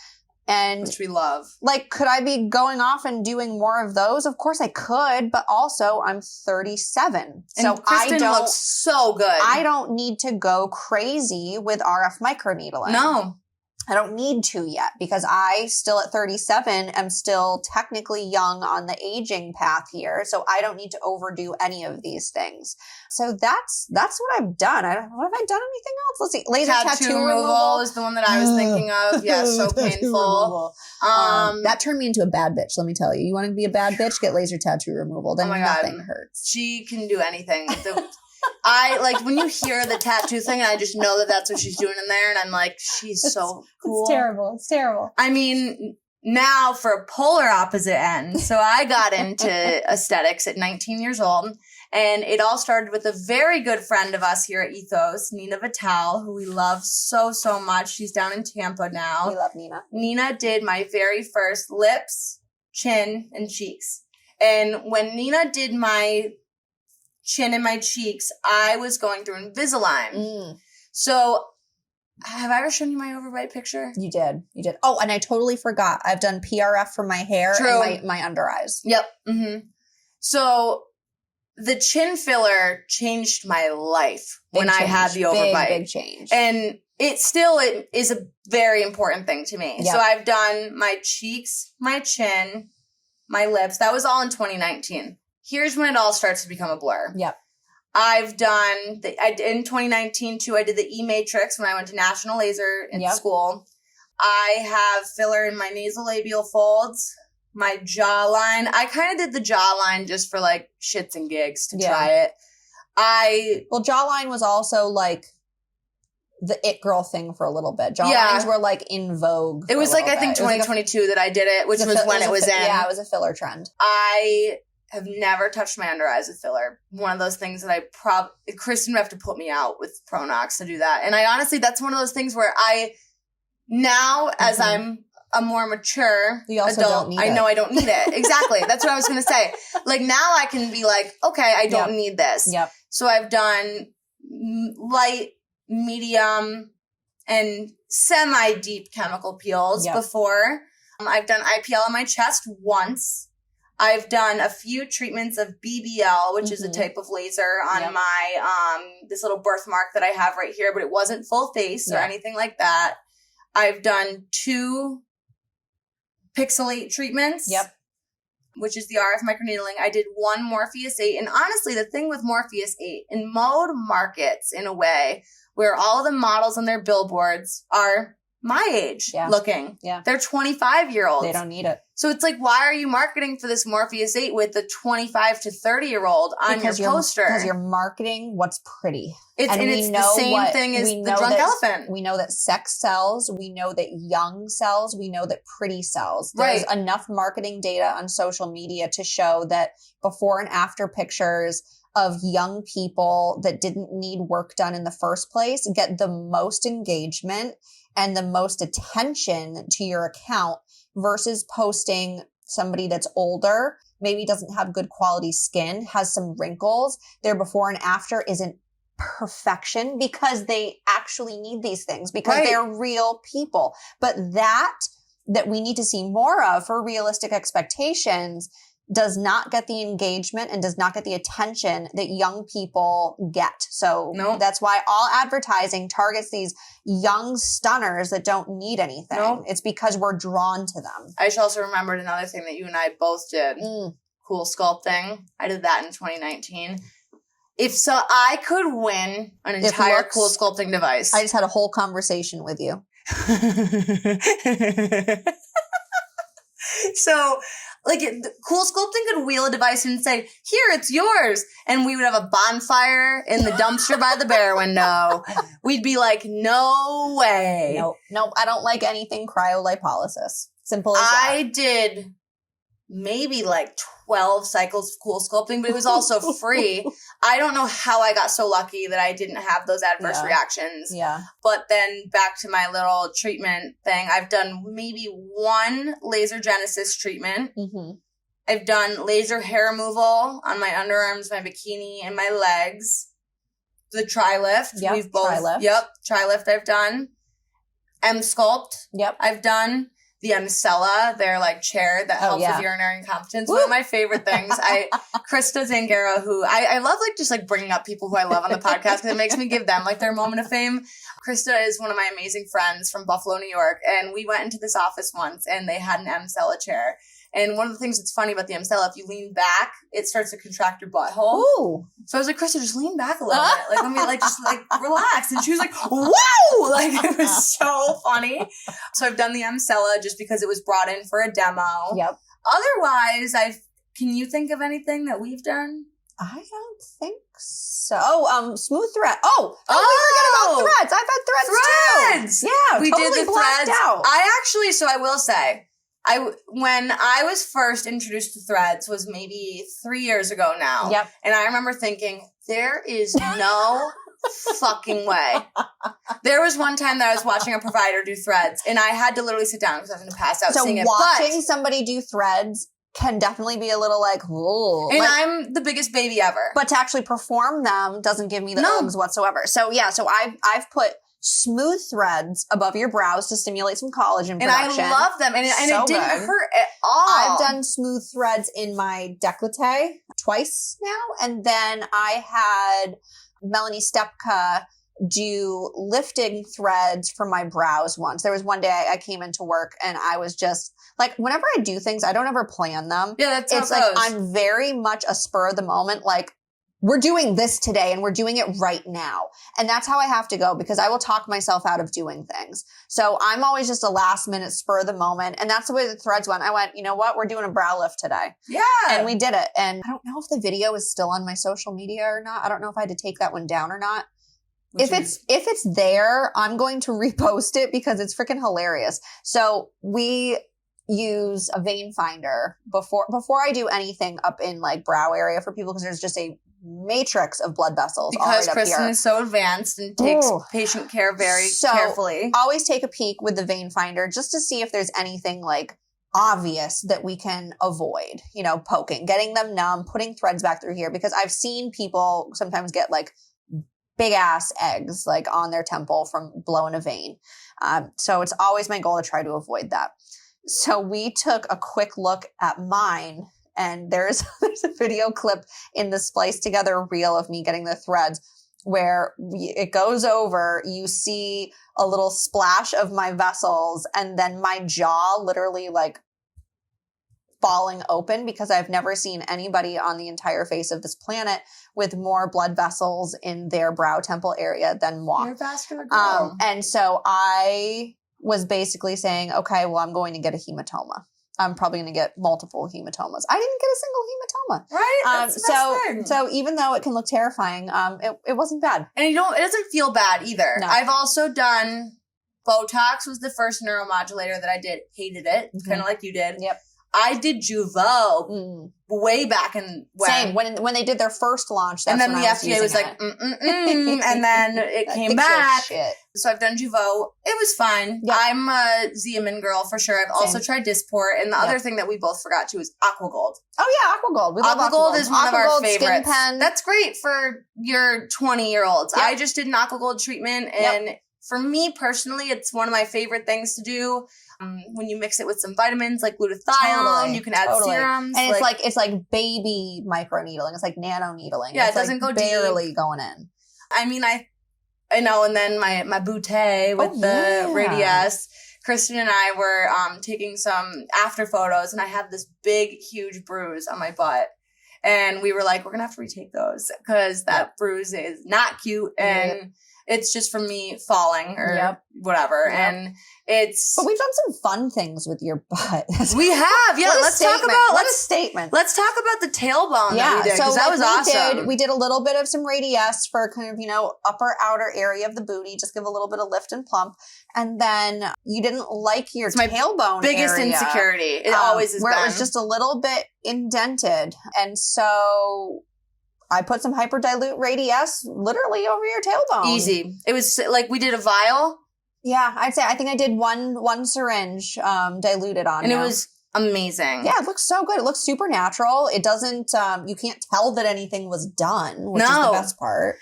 And which we love. Like, could I be going off and doing more of those? Of course I could, but also I'm 37. So Kristin looks so good. I don't need to go crazy with RF microneedling. No. I don't need to yet because I still at 37 am still technically young on the aging path here. So I don't need to overdo any of these things. So that's what I've done. What have I done anything else? Let's see. Laser tattoo removal is the one that I was thinking of. Yeah, so painful. That turned me into a bad bitch, let me tell you. You want to be a bad bitch? Get laser tattoo removal. Then nothing hurts. She can do anything. When you hear the tattoo thing, I just know that that's what she's doing in there. And I'm like, she's so cool. It's terrible. I mean, now for a polar opposite end. So I got into aesthetics at 19 years old. And it all started with a very good friend of us here at Ethos, Nina Vitale, who we love so, so much. She's down in Tampa now. We love Nina. Nina did my very first lips, chin, and cheeks. And when Nina did my chin and my cheeks, I was going through Invisalign. So have I ever shown you my overbite picture? You did. Oh, and I totally forgot. I've done PRF for my hair and my under eyes. Yep. So the chin filler changed my life when I had the overbite. Big change. And it is a very important thing to me. Yep. So I've done my cheeks, my chin, my lips. That was all in 2019. Here's when it all starts to become a blur. Yep. I've done, in 2019 too, I did the E-Matrix when I went to National Laser in school. I have filler in my nasolabial folds, my jawline. I kind of did the jawline just for like shits and gigs to try it. Well, jawline was also like the it girl thing for a little bit. Jawlines were like in vogue. It was like, I think 2022 that I did it, which was when it was in. Yeah, it was a filler trend. I have never touched my under eyes with filler. One of those things that Kristin would have to put me out with Pronox to do that. And I honestly, that's one of those things where now as I'm a more mature adult, I know I don't need it. Exactly. That's what I was going to say. Like now I can be like, okay, I don't need this. Yep. So I've done light, medium, and semi-deep chemical peels before. I've done IPL on my chest once. I've done a few treatments of BBL, which is a type of laser on my, this little birthmark that I have right here, but it wasn't full face or anything like that. I've done 2 Pixelate treatments. Yep. Which is the RF microneedling. I did 1 Morpheus 8. And honestly, the thing with Morpheus 8, in mode markets in a way where all the models on their billboards are my age looking. Yeah. They're 25-year-olds. They don't need it. So it's like, why are you marketing for this Morpheus 8 with the 25 to 30-year-old on your poster? Because you're marketing what's pretty. It's the same thing as the drunk elephant. We know that sex sells. We know that young sells. We know that pretty sells. There's enough marketing data on social media to show that before and after pictures of young people that didn't need work done in the first place get the most engagement and the most attention to your account versus posting somebody that's older, maybe doesn't have good quality skin, has some wrinkles. Their before and after isn't perfection because they actually need these things because they're real people. But that we need to see more of for realistic expectations does not get the engagement and does not get the attention that young people get. So that's why all advertising targets these young stunners that don't need anything. It's because we're drawn to them. I just also remembered another thing that you and I both did. Cool sculpting. I did that in 2019. I could win an entire cool sculpting device. I just had a whole conversation with you. So, like, Cool Sculpting could wheel a device and say, here, it's yours. And we would have a bonfire in the dumpster by the bear window. We'd be like, no way. Nope. I don't like anything cryolipolysis. Simple as that. I did maybe like 12 cycles of Cool Sculpting, but it was also free. I don't know how I got so lucky that I didn't have those adverse reactions. Yeah. But then back to my little treatment thing, I've done maybe 1 laser genesis treatment. I've done laser hair removal on my underarms, my bikini, and my legs. The tri-lift. We've both. Tri-lift. Tri-lift I've done. M-Sculpt. I've done. The Emsella, their like chair that helps with urinary incompetence. Woo! One of my favorite things. Krista Zangara, who I love like just like bringing up people who I love on the podcast because it makes me give them like their moment of fame. Krista is one of my amazing friends from Buffalo, New York. And we went into this office once and they had an Emsella chair. And one of the things that's funny about the Emsella, if you lean back, it starts to contract your butthole. Ooh. So I was like, Krista, just lean back a little bit. Like, let me like, just like relax. And she was like, whoa! Like, it was so funny. So I've done the Emsella just because it was brought in for a demo. Otherwise, can you think of anything that we've done? I don't think so. Smooth thread. We forget about threads. I've had threads too. Yeah, we totally did the threads. Out. I will say, when I was first introduced to threads was maybe 3 years ago now. And I remember thinking, there is no fucking way. There was one time that I was watching a provider do threads and I had to literally sit down because I was going to pass out seeing it. So watching somebody do threads can definitely be a little like, whoa. And I'm the biggest baby ever. But to actually perform them doesn't give me the ooms whatsoever. So I've put smooth threads above your brows to stimulate some collagen production. And I love them. And it didn't hurt at all. I've done smooth threads in my décolleté twice now. And then I had Melanie Stepka do lifting threads for my brows once. There was one day I came into work and I was just like, whenever I do things, I don't ever plan them. Yeah, that's how it's like I'm very much a spur of the moment, like, we're doing this today and we're doing it right now. And that's how I have to go because I will talk myself out of doing things. So I'm always just a last minute spur of the moment. And that's the way the threads went. I went, you know what? We're doing a brow lift today. Yeah. And we did it. And I don't know if the video is still on my social media or not. I don't know if I had to take that one down or not. If it's there, I'm going to repost it because it's freaking hilarious. So we use a vein finder before I do anything up in like brow area for people because there's just a matrix of blood vessels all right up here. Kristin is so advanced and takes patient care very carefully. Always take a peek with the vein finder just to see if there's anything like obvious that we can avoid, you know, poking, getting them numb, putting threads back through here because I've seen people sometimes get like big ass eggs like on their temple from blowing a vein. So it's always my goal to try to avoid that. So we took a quick look at mine and there's a video clip in the Splice Together reel of me getting the threads where it goes over, you see a little splash of my vessels and then my jaw literally like falling open because I've never seen anybody on the entire face of this planet with more blood vessels in their brow temple area than moi. You're a vascular girl. And so I was basically saying, okay, well, I'm going to get a hematoma. I'm probably going to get multiple hematomas. I didn't get a single hematoma. Right. That's the best thing. So even though it can look terrifying, it wasn't bad. And it doesn't feel bad either. No. I've also done Botox was the first neuromodulator that I did. Hated it. Kind of like you did. Yep. I did Jeuveau way back in when. Same. When they did their first launch, that's and then when the I was FDA was like, and then it came back. So I've done Jeuveau. It was fine. Yep. I'm a Xeomin girl for sure. I've also tried Dysport. And the other thing that we both forgot to is Aquagold. Oh yeah, Aquagold. We love Aquagold is one of our favorites. Skin pen. That's great for your 20-year-olds. Yep. I just did an Aquagold treatment and for me personally, it's one of my favorite things to do. When you mix it with some vitamins like glutathione, you can add serums. And it's like baby microneedling. It's like nano needling. Yeah, it's it doesn't go barely deep. Going in. I mean, I know. And then my boutte with the Radiesse. Kristin and I were taking some after photos, and I have this big, huge bruise on my butt. And we were like, we're going to have to retake those because that bruise is not cute. And it's just from me falling or whatever. Yep. And but we've done some fun things with your butt. We have. Yeah. Let's talk about the tailbone that we did. So that was awesome. We did a little bit of some Radiesse for kind of, upper outer area of the booty. Just give a little bit of lift and plump. And then you didn't like your tailbone biggest area, insecurity. It always has where been. It was just a little bit indented. And so I put some hyperdilute Radiesse literally over your tailbone. Easy. It was like we did a vial. Yeah, I think I did one syringe diluted on. And it was amazing. Yeah, it looks so good. It looks super natural. It doesn't, you can't tell that anything was done, which is the best part.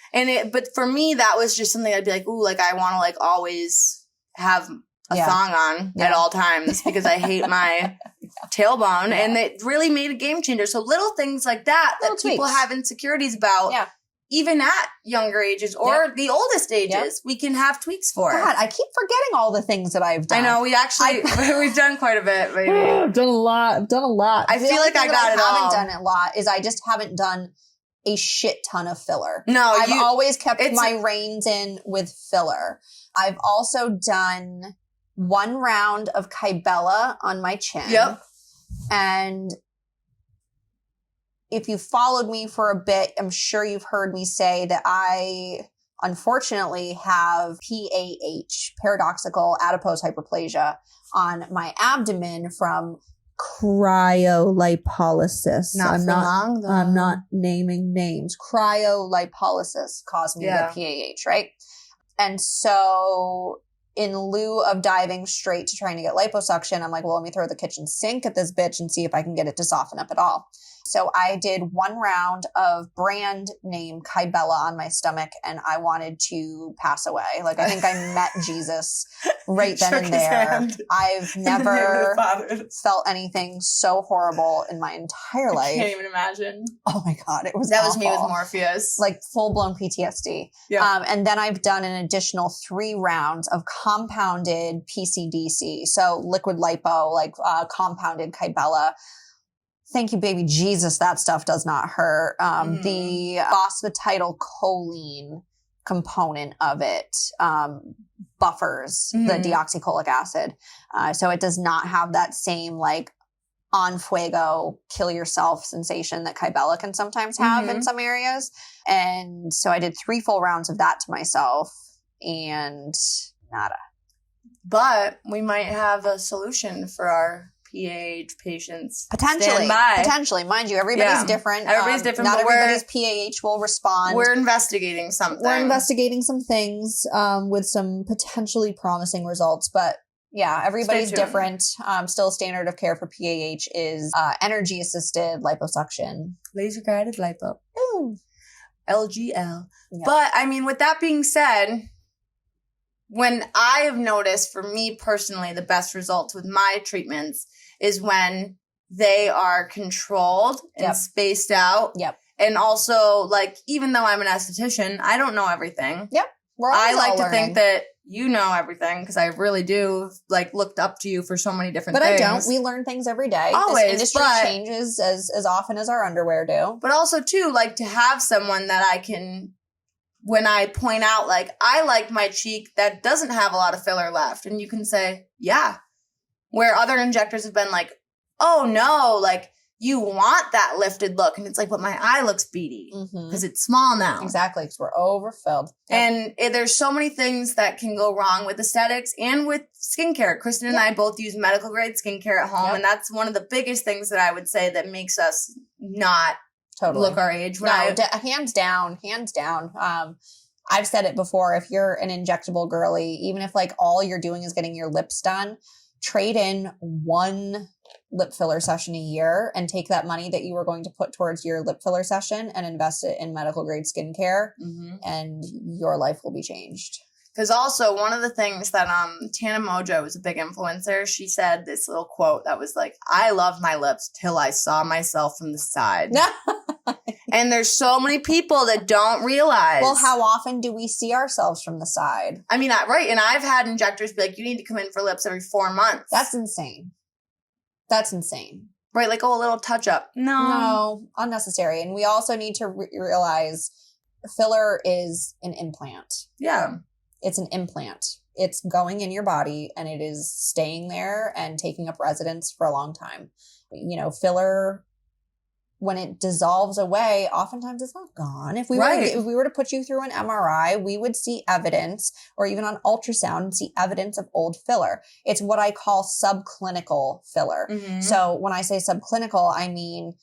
But for me, that was just something I'd be like, ooh, like I want to like always have a thong on at all times because I hate my tailbone. Yeah. And it really made a game changer. So little things like that people have insecurities about. Yeah. Even at younger ages or the oldest ages, we can have tweaks for. God, I keep forgetting all the things that I've done. I know, we've done quite a bit, baby. I've done a lot. I feel like I got it all. I haven't done a lot is I just haven't done a shit ton of filler. No, I've always kept my reins in with filler. I've also done 1 round of Kybella on my chin. Yep. And if you followed me for a bit, I'm sure you've heard me say that I unfortunately have PAH, paradoxical adipose hyperplasia, on my abdomen from cryolipolysis. I'm not naming names. Cryolipolysis caused me the PAH, right? And so in lieu of diving straight to trying to get liposuction, I'm like, well, let me throw the kitchen sink at this bitch and see if I can get it to soften up at all. So I did 1 round of brand name Kybella on my stomach and I wanted to pass away. Like, I think I met Jesus right then and there. I've never felt anything so horrible in my entire life. I can't even imagine. Oh my God. It was That awful. was me with Morpheus. Like full-blown PTSD. Yeah. And then I've done an additional 3 rounds of compounded PCDC. So liquid lipo, like compounded Kybella. thank you, baby Jesus, that stuff does not hurt. The phosphatidylcholine component of it buffers the deoxycholic acid. So it does not have that same like on fuego, kill yourself sensation that Kybella can sometimes have in some areas. And so I did 3 full rounds of that to myself and nada. But we might have a solution for our PAH patients. Potentially. Mind you, everybody's different. Everybody's different. Not everybody's PAH will respond. We're investigating something. We're investigating some things with some potentially promising results. But yeah, everybody's different. Still standard of care for PAH is energy-assisted liposuction. Laser-guided lipo. Ooh. LGL. Yep. But, I mean, with that being said, when I have noticed, for me personally, the best results with my treatments is when they are controlled and spaced out. Yep. And also, like, even though I'm an esthetician, I don't know everything. Yep. I like to think that you know everything because I really do, like, looked up to you for so many different things. But I don't. We learn things every day. Always. This industry changes as often as our underwear do. But also, too, like, to have someone that I can, when I point out, like, I like my cheek that doesn't have a lot of filler left. And you can say, yeah. Where other injectors have been like, oh, no, like, you want that lifted look. And it's like, but my eye looks beady because it's small now. Exactly, because we're overfilled. Yep. And there's so many things that can go wrong with aesthetics and with skincare. Kristin and I both use medical grade skincare at home. And that's one of the biggest things that I would say that makes us not look our age. Hands down. I've said it before. If you're an injectable girly, even if like all you're doing is getting your lips done, trade in 1 lip filler session a year and take that money that you were going to put towards your lip filler session and invest it in medical grade skincare and your life will be changed. Because also one of the things that Tana Mojo was a big influencer. She said this little quote that was like, I loved my lips till I saw myself from the side. And there's so many people that don't realize. Well, how often do we see ourselves from the side? I mean, right. And I've had injectors be like, you need to come in for lips every 4 months. That's insane. Right. Like, oh, a little touch up. No, unnecessary. And we also need to realize filler is an implant. Yeah. It's an implant. It's going in your body and it is staying there and taking up residence for a long time. You know, filler, when it dissolves away, oftentimes it's not gone. If we were to put you through an MRI, we would see evidence, or even on ultrasound, see evidence of old filler. It's what I call subclinical filler. So when I say subclinical, I mean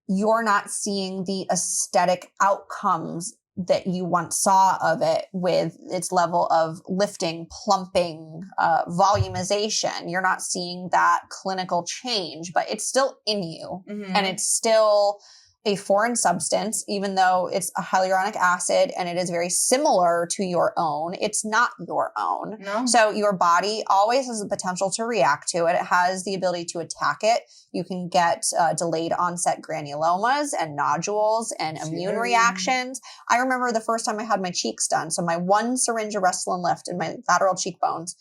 you're not seeing the aesthetic outcomes that you once saw of it with its level of lifting, plumping, volumization. You're not seeing that clinical change, but it's still in you and it's still a foreign substance, even though it's a hyaluronic acid and it is very similar to your own. It's not your own. No. So your body always has the potential to react to it. It has the ability to attack it. You can get delayed onset granulomas and nodules and immune reactions. I remember the first time I had my cheeks done. So my 1 syringe of Restylane Lift in my lateral cheekbones.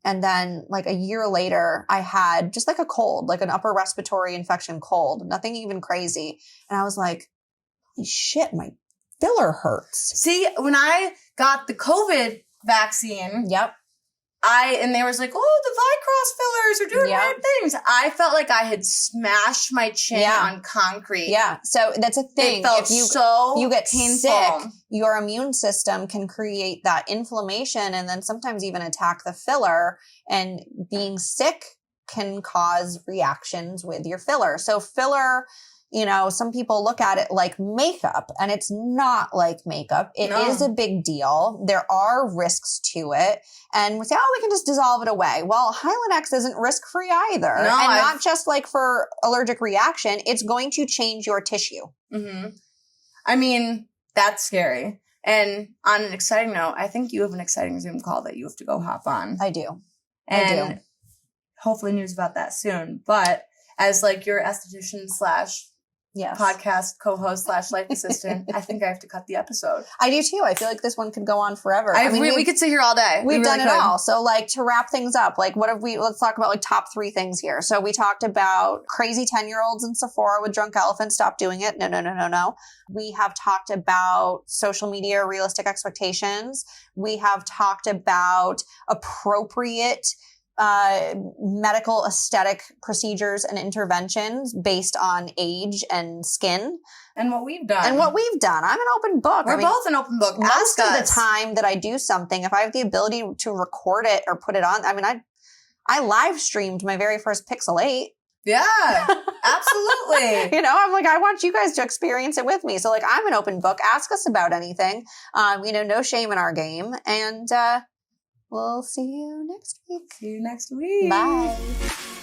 And then like a year later, I had just like a cold, like an upper respiratory infection cold, nothing even crazy. And I was like, holy shit, my filler hurts. See, when I got the COVID vaccine, and they was like, oh, the Vicross fillers are doing weird things. I felt like I had smashed my chin on concrete. Yeah. So that's a thing. It felt you get painful. Sick, your immune system can create that inflammation and then sometimes even attack the filler. And being sick can cause reactions with your filler. So filler, you know, some people look at it like makeup and it's not like makeup. It is a big deal. There are risks to it. And we say, oh, we can just dissolve it away. Well, Hylenex isn't risk-free either. No, and not just like for allergic reaction. It's going to change your tissue. I mean, that's scary. And on an exciting note, I think you have an exciting Zoom call that you have to go hop on. I do. And hopefully news about that soon. But as like your esthetician / podcast co-host / life assistant, I think I have to cut the episode. I do too. I feel like this one could go on forever. We could sit here all day. We've done it all. So like to wrap things up, like let's talk about like top 3 things here. So we talked about crazy 10-year-olds in Sephora with drunk elephants. Stop doing it. No. We have talked about social media, realistic expectations. We have talked about appropriate medical aesthetic procedures and interventions based on age and skin. And what we've done. I'm an open book. We're both an open book. Most of the time that I do something, if I have the ability to record it or put it on, I live streamed my very first Pixel 8. Yeah, absolutely. I'm like, I want you guys to experience it with me. So like, I'm an open book. Ask us about anything. No shame in our game. And, we'll see you next week. See you next week. Bye.